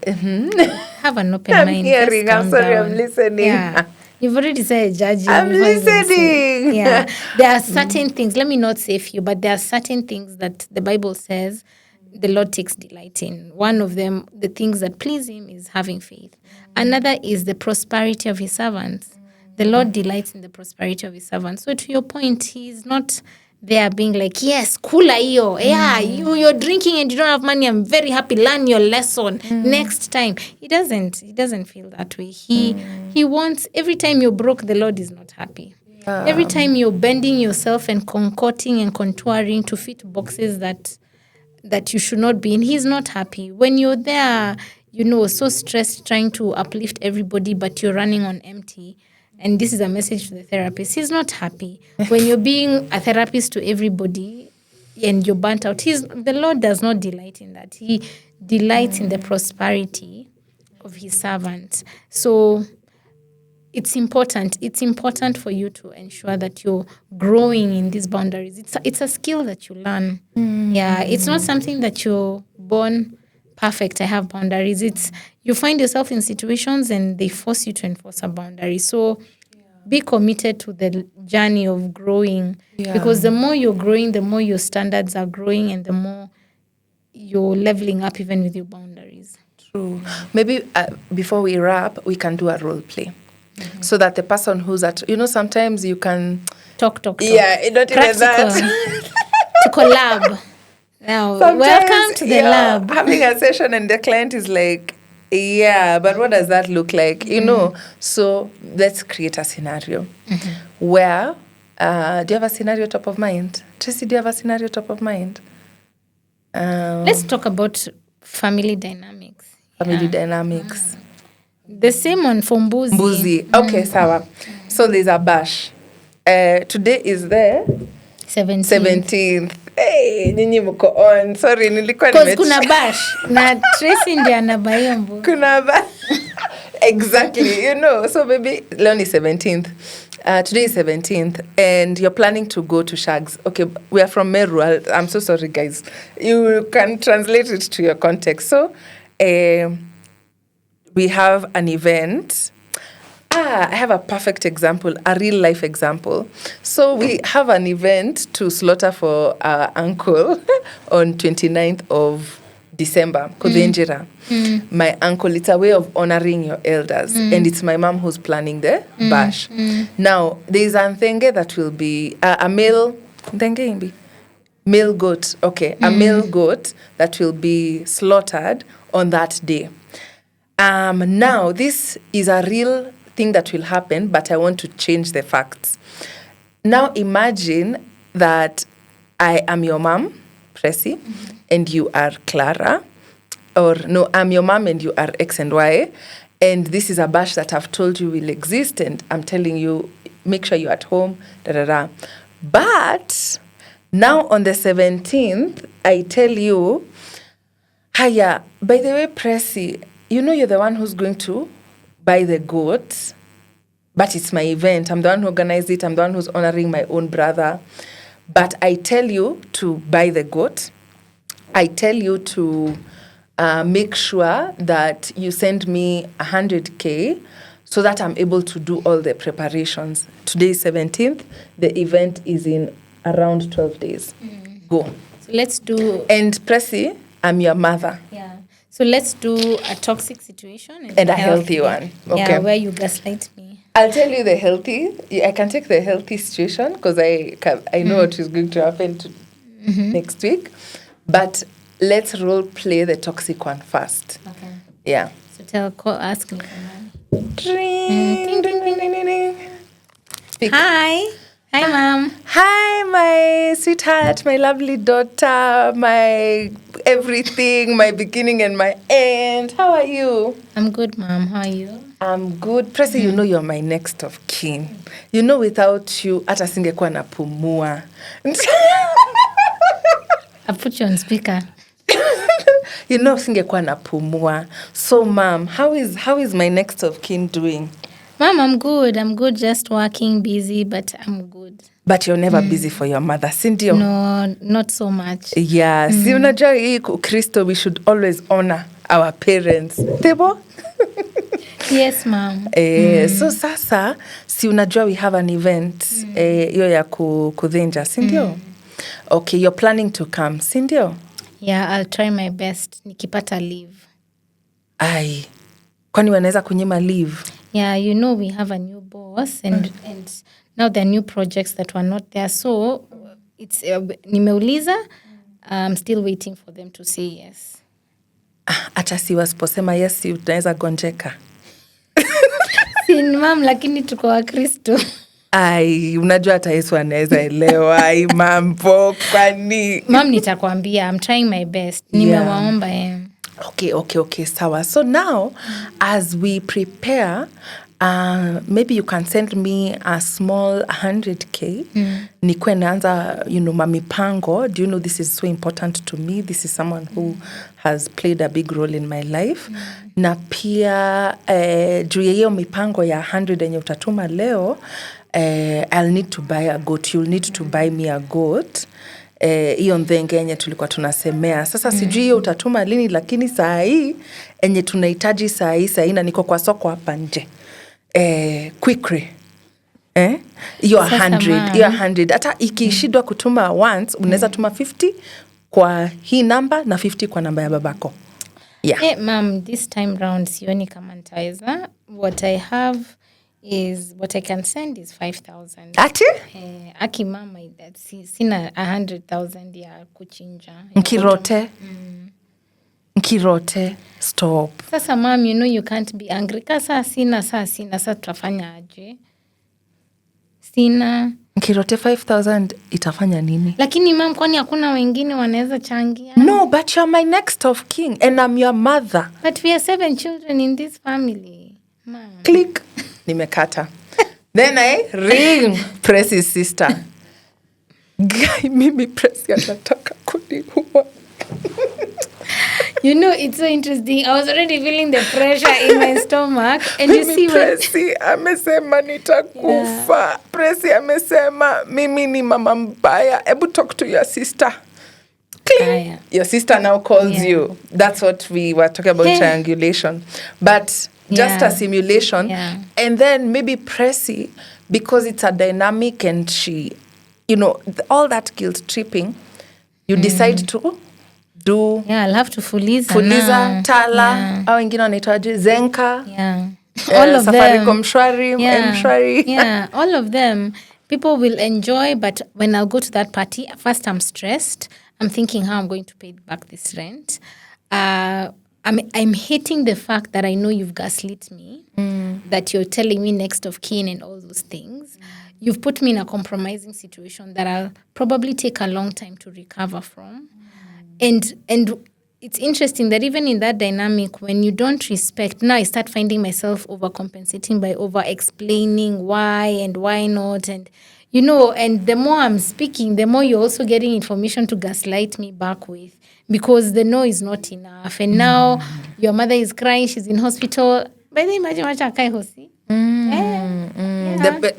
Speaker 2: Have an open
Speaker 1: I'm
Speaker 2: mind.
Speaker 1: hearing. I'm sorry, I'm listening.
Speaker 2: Yeah. You've already said judging.
Speaker 1: I'm listening.
Speaker 2: Yeah. There are certain things, let me not say few, but there are certain things that the Bible says the Lord takes delight in. One of them, the things that please him, is having faith. Another is the prosperity of his servants. The Lord delights in the prosperity of his servants. So to your point, he's not there being like, yes, kula iyo. Yeah, you're drinking and you don't have money. I'm very happy. Learn your lesson next time. He doesn't feel that way. He wants, every time you're broke, the Lord is not happy. Every time you're bending yourself and concocting and contouring to fit boxes that you should not be in, he's not happy. When you're there, so stressed trying to uplift everybody, but you're running on empty. And this is a message to the therapist. He's not happy. When you're being a therapist to everybody and you're burnt out, the Lord does not delight in that. He delights in the prosperity of his servants. So it's important. It's important for you to ensure that you're growing in these boundaries. It's a skill that you learn. Yeah, it's not something that you're born perfect. I have boundaries. It's you find yourself in situations and they force you to enforce a boundary. So be committed to the journey of growing because the more you're growing, the more your standards are growing and the more you're leveling up even with your boundaries.
Speaker 1: True. Maybe before we wrap, we can do a role play. So that the person who's sometimes you can
Speaker 2: talk.
Speaker 1: Yeah, not even that.
Speaker 2: To collab. Now,
Speaker 1: sometimes,
Speaker 2: welcome to the lab.
Speaker 1: Having a session and the client is like, yeah, but what does that look like? So let's create a scenario where, do you have a scenario top of mind? Tracy, do you have a scenario top of mind?
Speaker 2: Let's talk about family dynamics.
Speaker 1: Family dynamics.
Speaker 2: The same one for Mbuzi.
Speaker 1: Okay, sawa. So there's a bash. Today is the 17th. Hey, nyinyi mko on. Sorry, nilikuwa
Speaker 2: because kuna bash na Tracy ndiye anabaia mbuzi.
Speaker 1: Kuna bash. Exactly, So maybe leo ni 17th. Today is 17th and you're planning to go to Shags. Okay, we are from Meru. I'm so sorry, guys. You can translate it to your context. So, we have an event. I have a perfect example, a real life example. So we have an event to slaughter for our uncle on 29th of December, Kudenjira. My uncle, it's a way of honoring your elders. And it's my mom who's planning the bash. Now, there's a nthenge that will be a male, nthenge imbi? Male goat. Okay, a male goat that will be slaughtered on that day. Now, this is a real thing that will happen, but I want to change the facts. Now, imagine that I am your mom, Pressy, and you are Clara. Or no, I'm your mom and you are X and Y. And this is a bash that I've told you will exist, and I'm telling you, make sure you're at home, da-da-da. But now on the 17th, I tell you, hiya, by the way, Pressy, you know you're the one who's going to buy the goat, but it's my event. I'm the one who organized it. I'm the one who's honoring my own brother. But I tell you to buy the goat. I tell you to make sure that you send me 100K so that I'm able to do all the preparations. Today is 17th. The event is in around 12 days. Go.
Speaker 2: So let's do...
Speaker 1: And Pressy, I'm your mother.
Speaker 2: Yeah. So let's do a toxic situation
Speaker 1: And a healthy one. Okay.
Speaker 2: Yeah, where you gaslight me.
Speaker 1: I'll tell you the healthy. I can take the healthy situation because I know what is going to happen next week. But let's role play the toxic one first.
Speaker 2: Okay.
Speaker 1: Yeah.
Speaker 2: So ask me for money.
Speaker 1: Ding, ding, ding, ding, ding, ding. Speak.
Speaker 2: Hi, Mom.
Speaker 1: Hi, my sweetheart, my lovely daughter, my everything, my beginning and my end. How are you?
Speaker 2: I'm good, Mom. How are you?
Speaker 1: I'm good. Pressy, you know you're my next of kin. You know without you, hata singekuwa napumua.
Speaker 2: I put you on speaker.
Speaker 1: You know singekuwa napumua. So, Mom, how is my next of kin doing?
Speaker 2: Mom, I'm good. Just working, busy, but I'm good.
Speaker 1: But you're never busy for your mother, sindio?
Speaker 2: No, not so much.
Speaker 1: Yeah, si unajua hii Kristo, we should always honor our parents. Tebo?
Speaker 2: Yes, Mom.
Speaker 1: So sasa, si unajua we have an event, hiyo ya kudhinja, sindio? Okay, you're planning to come, sindio?
Speaker 2: Yeah, I'll try my best. Nikipata leave.
Speaker 1: Ai, kwani wanaweza kunyima leave?
Speaker 2: Yeah, you know we have a new boss and now there are new projects that were not there. So it's nimeuliza. I'm still waiting for them to say yes.
Speaker 1: Hata si wasiposema yes, si utaweza gonjeka.
Speaker 2: Sin Mom, lakini tuko wa Kristo.
Speaker 1: Ai, unajua hata Yesu anaweza elewa ai mambo kwani.
Speaker 2: Mom, nitakwambia, I'm trying my best. Nimewaomba
Speaker 1: Okay, sawa. So now, as we prepare, maybe you can send me a small 100K. Nikwe naanza, mamipango. Do you know this is so important to me? This is someone who has played a big role in my life. Na pia, juu ya hiyo mipango ya 100 yenye utatuma leo, I'll need to buy a goat. You'll need to buy me a goat. Hiyo ndhenge enye tulikuwa tunasemea. Sasa sijui hiyo utatuma lini, lakini saa hii enye tunahitaji saa hii na niko kwa soko hapa nje. Quickly. Hiyo 100. Hata ikishindwa kutuma once, unaweza tuma 50 kwa hii namba na 50 kwa namba ya babako. Yeah.
Speaker 2: Mom, this time round sioni kama nitaweza. What I can send is 5,000.
Speaker 1: Ati?
Speaker 2: Aki mama, sina 100,000 ya kuchinja.
Speaker 1: Nkirote. Stop.
Speaker 2: Sasa mom, you can't be angry. Sasa sina, tutafanya aje? Sina.
Speaker 1: Nkirote 5,000 itafanya nini?
Speaker 2: Lakini mom, kwani hakuna wengine wanaweza changia?
Speaker 1: No, but you're my next of kin and I'm your mother.
Speaker 2: But we are 7 children in this family. Mom.
Speaker 1: Click. Nimekata. Then I ring Pressy's sister. Guy, mimi Pressy anataka kuniua.
Speaker 2: It's so interesting. I was already feeling the pressure in my stomach. And you see
Speaker 1: Pressy amesema nitakufa. Yeah. Pressy amesema mimi ni mama mbaya. Ebu talk to your sister.
Speaker 2: Yeah.
Speaker 1: Your sister now calls you. That's what we were talking about, triangulation. But just a simulation.
Speaker 2: Yeah.
Speaker 1: And then maybe Pressy, because it's a dynamic and she, all that guilt tripping, you decide to do...
Speaker 2: Yeah, I'll have to fuliza
Speaker 1: Tala, au wengine wanaitwaje, Zenka.
Speaker 2: Yeah. All of
Speaker 1: Safaricom
Speaker 2: them.
Speaker 1: Shwari,
Speaker 2: Yeah.
Speaker 1: M-Shwari.
Speaker 2: Yeah, all of them. People will enjoy, but when I'll go to that party, first I'm stressed. I'm thinking how I'm going to pay back this rent. I'm hating the fact that I know you've gaslit me, that you're telling me next of kin and all those things. You've put me in a compromising situation that I'll probably take a long time to recover from. And it's interesting that even in that dynamic, when you don't respect, now I start finding myself overcompensating by over-explaining why and why not. And, and the more I'm speaking, the more you're also getting information to gaslight me back with, because the no is not enough. And now your mother is crying, she's in hospital. By the imagine what I hosi.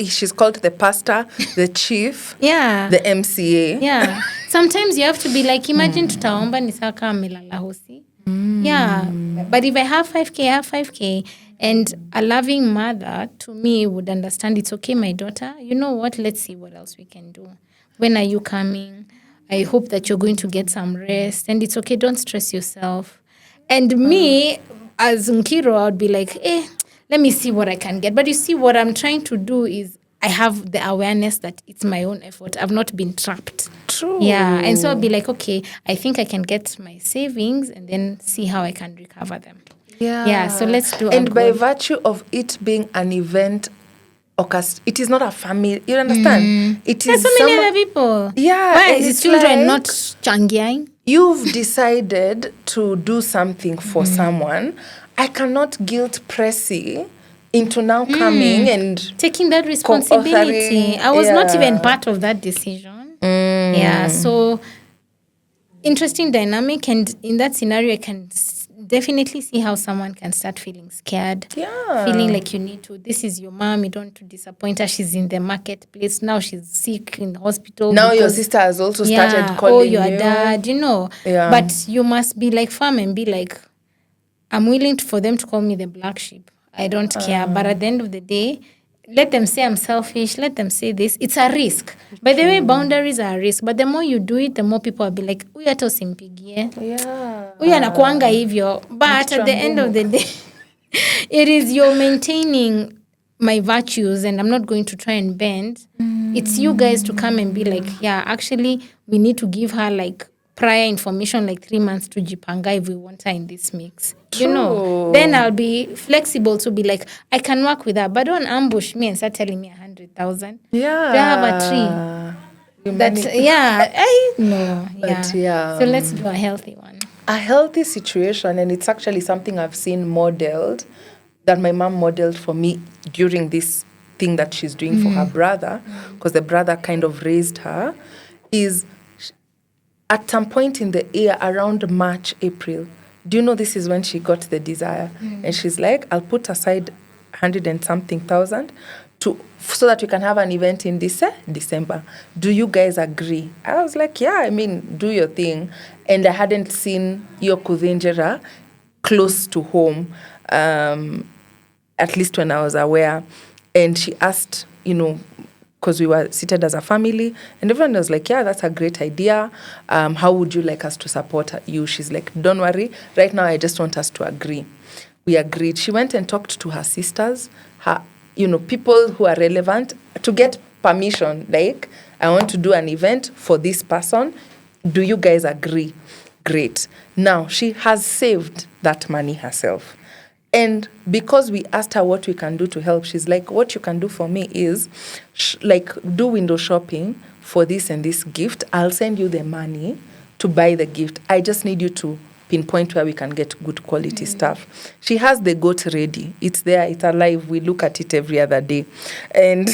Speaker 1: She's called the pastor, the chief, the MCA.
Speaker 2: Yeah. Sometimes you have to be like, imagine tutaomba nisaka amelala hosi. Yeah. But if I have 5K, I have 5K. And a loving mother, to me, would understand it's okay, my daughter. You know what? Let's see what else we can do. When are you coming? I hope that you're going to get some rest. And it's okay, don't stress yourself. And me, as Nkiro, I would be like, let me see what I can get. But you see, what I'm trying to do is I have the awareness that it's my own effort. I've not been trapped.
Speaker 1: True.
Speaker 2: Yeah. And so I'll be like, okay, I think I can get my savings and then see how I can recover them. Yeah. So let's do.
Speaker 1: And by virtue of it being an event, it is not a family. You understand? It is.
Speaker 2: There's so many other people.
Speaker 1: Yeah.
Speaker 2: Why is children not changiang?
Speaker 1: You've decided to do something for someone. I cannot guilt Pressy into now coming and
Speaker 2: taking that responsibility. I was not even part of that decision. Yeah. So interesting dynamic, and in that scenario, I can definitely see how someone can start feeling scared.
Speaker 1: Yeah.
Speaker 2: Feeling like you need to, this is your mom, you don't want to disappoint her. She's in the marketplace. Now she's sick in the hospital.
Speaker 1: Now your sister has also started calling you.
Speaker 2: Oh, your dad,
Speaker 1: Yeah.
Speaker 2: But you must be like firm and be like, I'm willing for them to call me the black sheep. I don't care. But at the end of the day, let them say I'm selfish. Let them say this. It's a risk. By the way, boundaries are a risk. But the more you do it, the more people will be like, huyu hata usimpigie.
Speaker 1: Yeah.
Speaker 2: Huyu anakuanga hivyo. But at the end of the day, it is you're maintaining my virtues and I'm not going to try and bend. It's you guys to come and be like, yeah, actually, we need to give her like prior information, like 3 months to jipanga if we want her in this mix.
Speaker 1: True.
Speaker 2: Then I'll be flexible to be like, I can work with her, but don't ambush me and start telling me 100,000.
Speaker 1: Yeah.
Speaker 2: Do I have a tree? I know. Yeah. So let's do a healthy one.
Speaker 1: A healthy situation, and it's actually something I've seen modeled, that my mom modeled for me during this thing that she's doing for her brother, because the brother kind of raised her, is at some point in the year, around March, April, do you know this is when she got the desire? And she's like, I'll put aside 100 and something thousand so that we can have an event in December. Do you guys agree? I was like, yeah, I mean, do your thing. And I hadn't seen your Kudhinjira close to home, at least when I was aware. And she asked, because we were seated as a family, and everyone was like, yeah, that's a great idea. How would you like us to support you? She's like, don't worry. Right now, I just want us to agree. We agreed. She went and talked to her sisters, people who are relevant, to get permission. Like, I want to do an event for this person. Do you guys agree? Great. Now, she has saved that money herself. And because we asked her what we can do to help, she's like, what you can do for me is, do window shopping for this and this gift. I'll send you the money to buy the gift. I just need you to pinpoint where we can get good quality stuff. She has the goat ready. It's there. It's alive. We look at it every other day. And,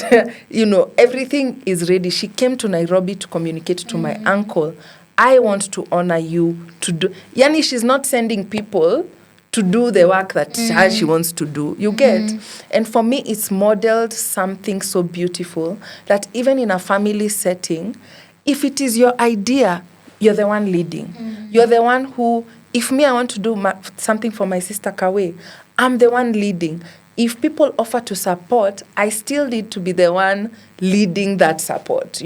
Speaker 1: everything is ready. She came to Nairobi to communicate to my uncle. I want to honor you to do. Yani, she's not sending people to do the work that she wants to do. You get? And for me, it's modeled something so beautiful that even in a family setting, if it is your idea, you're the one leading. You're the one who, if me, I want to do something for my sister Kawe, I'm the one leading. If people offer to support, I still need to be the one leading that support.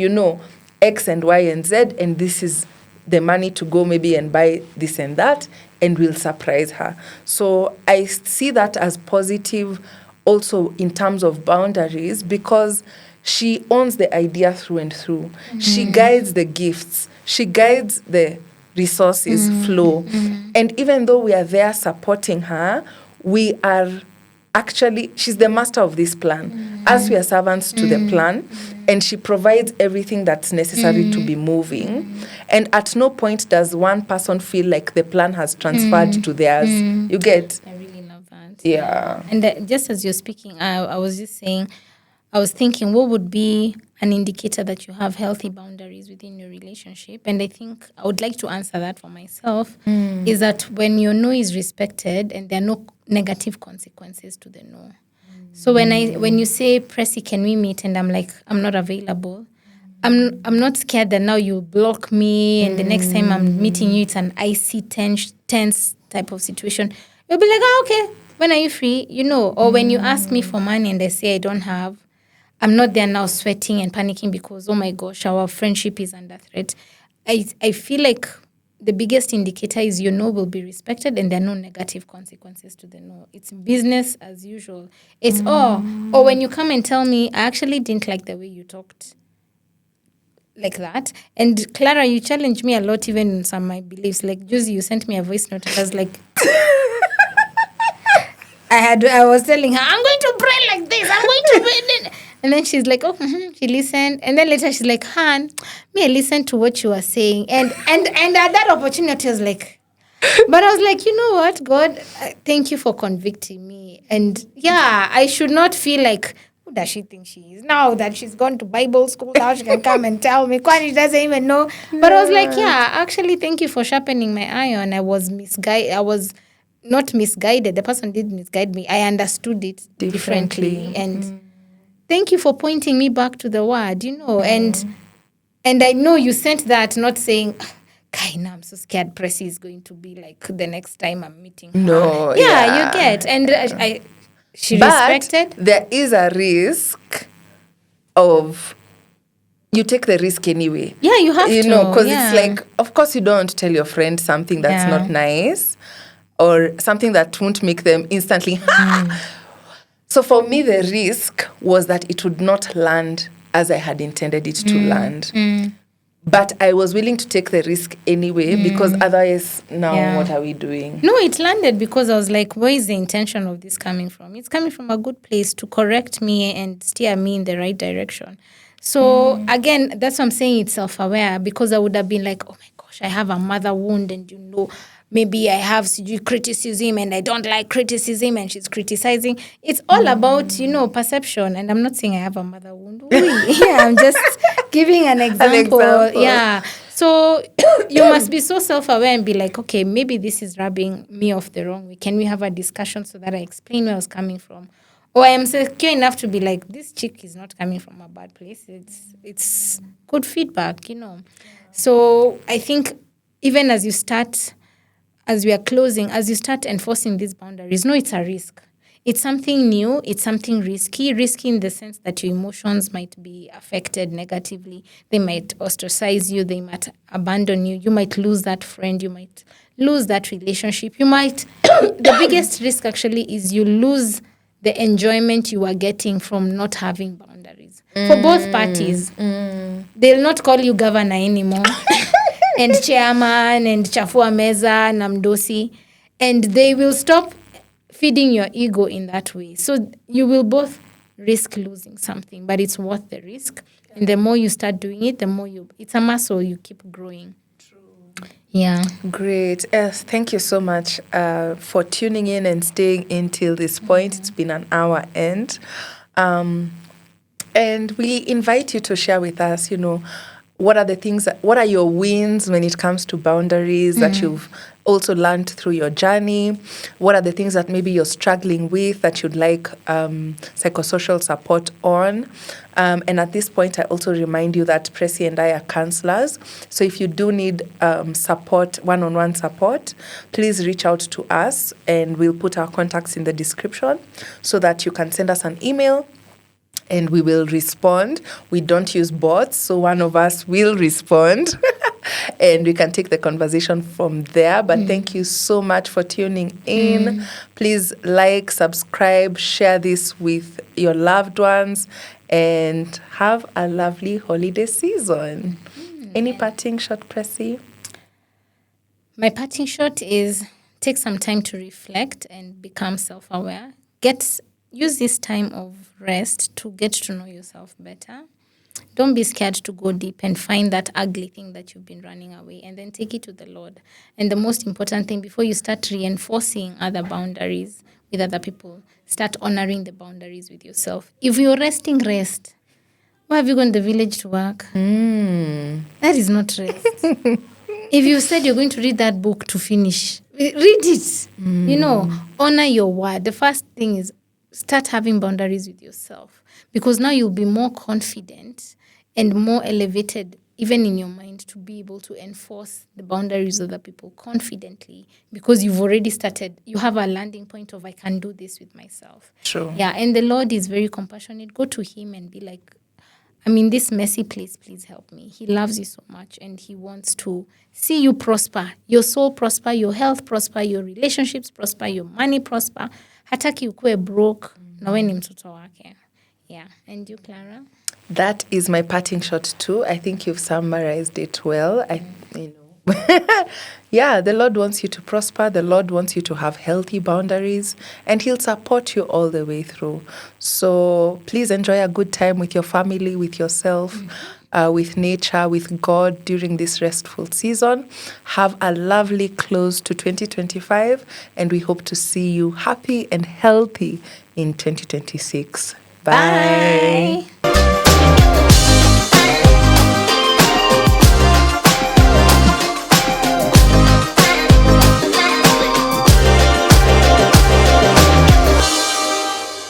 Speaker 1: X and Y and Z, and this is the money to go maybe and buy this and that, and we'll surprise her. So I see that as positive also in terms of boundaries, because she owns the idea through and through. She guides the gifts. She guides the resources flow. And even though we are there supporting her, we are actually, she's the master of this plan. As we are servants to the plan, and she provides everything that's necessary to be moving. And at no point does one person feel like the plan has transferred to theirs. You get?
Speaker 2: I really love that.
Speaker 1: Yeah.
Speaker 2: And just as you're speaking, I was just saying, I was thinking, what would be an indicator that you have healthy boundaries within your relationship? And I think I would like to answer that for myself, is that when your no is respected and there are no negative consequences to the no. So when you say, Pressy, can we meet? And I'm like, I'm not available. I'm not scared that now you block me and the next time I'm meeting you, it's an icy, tense type of situation. You'll be like, okay, when are you free? Or when you ask me for money and I say I don't have, I'm not there now sweating and panicking because, oh my gosh, our friendship is under threat. I feel like the biggest indicator is your no will be respected and there are no negative consequences to the no. It's business as usual. It's, or when you come and tell me, I actually didn't like the way you talked like that. And Clara, you challenged me a lot even in some of my beliefs. Like, Josie, you sent me a voice note and I was like... I was telling her, I'm going to pray like this. I'm going to pray. And then she's like, she listened. And then later she's like, Han, I listened to what you were saying. And at that opportunity, I was like, but I was like, you know what, God, thank you for convicting me. And yeah, I should not feel like, who does she think she is? Now that she's gone to Bible school, now she can come and tell me. Kwani doesn't even know. But I was like, yeah, actually, thank you for sharpening my iron. I was misguided. I was not misguided. The person did misguide me. I understood it differently. And thank you for pointing me back to the word, And I know you sent that not saying, Kaina, I'm so scared Pressy is going to be like the next time I'm meeting her.
Speaker 1: No,
Speaker 2: yeah. You get. And she respected.
Speaker 1: There is a risk of... You take the risk anyway.
Speaker 2: Yeah, you have to.
Speaker 1: Because it's like, of course you don't want to tell your friend something that's not nice or something that won't make them instantly... So for me, the risk was that it would not land as I had intended it to land. But I was willing to take the risk anyway because otherwise, what are we doing?
Speaker 2: No, it landed because I was like, where is the intention of this coming from? It's coming from a good place to correct me and steer me in the right direction. So again, that's what I'm saying, it's self-aware, because I would have been like, oh my gosh, I have a mother wound and maybe I have criticism and I don't like criticism and she's criticizing. It's all about, perception. And I'm not saying I have a mother wound. I'm just giving an example. Yeah. So you must be so self-aware and be like, okay, maybe this is rubbing me off the wrong way. Can we have a discussion so that I explain where I was coming from? Or I am secure enough to be like, this chick is not coming from a bad place. It's good feedback, So I think even as we are closing, as you start enforcing these boundaries, it's a risk. It's something new. It's something risky. Risky in the sense that your emotions might be affected negatively. They might ostracize you. They might abandon you. You might lose that friend. You might lose that relationship. The biggest risk actually is you lose the enjoyment you are getting from not having boundaries. For both parties, they'll not call you governor anymore. And chairman and chafua meza na mdosi, and they will stop feeding your ego in that way. So you will both risk losing something, but it's worth the risk. And the more you start doing it, the more it's a muscle, you keep growing. True. Yeah.
Speaker 1: Great. Yes, thank you so much for tuning in and staying in till this point. It's been an hour end. And we invite you to share with us, what are your wins when it comes to boundaries that you've also learned through your journey? What are the things that maybe you're struggling with that you'd like psychosocial support on? And at this point, I also remind you that Pressy and I are counselors. So if you do need support, one-on-one support, please reach out to us and we'll put our contacts in the description so that you can send us an email and we will respond. We don't use bots, so one of us will respond and we can take the conversation from there. But thank you so much for tuning in. Please like, subscribe, share this with your loved ones, and have a lovely holiday season. Any parting shot, Pressy?
Speaker 2: My parting shot is take some time to reflect and become self-aware. Use this time of rest to get to know yourself better. Don't be scared to go deep and find that ugly thing that you've been running away, and then take it to the Lord. And the most important thing, before you start reinforcing other boundaries with other people, start honoring the boundaries with yourself. If you're resting, rest. Why have you gone to the village to work? That is not rest. If you said you're going to read that book to finish, read it. Honor your word. The first thing is start having boundaries with yourself, because now you'll be more confident and more elevated, even in your mind, to be able to enforce the boundaries of other people confidently, because you've already started. You have a landing point of, I can do this with myself.
Speaker 1: True.
Speaker 2: Yeah, and the Lord is very compassionate. Go to him and be like, I'm in this messy place, please help me. He loves you so much, and he wants to see you prosper, your soul prosper, your health prosper, your relationships prosper, your money prosper. Hataki ukue broke, na we ni mtoto wake. Yeah, and you, Clara?
Speaker 1: That is my parting shot too. I think you've summarized it well. Yeah, the Lord wants you to prosper. The Lord wants you to have healthy boundaries, and he'll support you all the way through. So please enjoy a good time with your family, with yourself, with nature, with God during this restful season. Have a lovely close to 2025, and we hope to see you happy and healthy in 2026. Bye.
Speaker 2: Bye.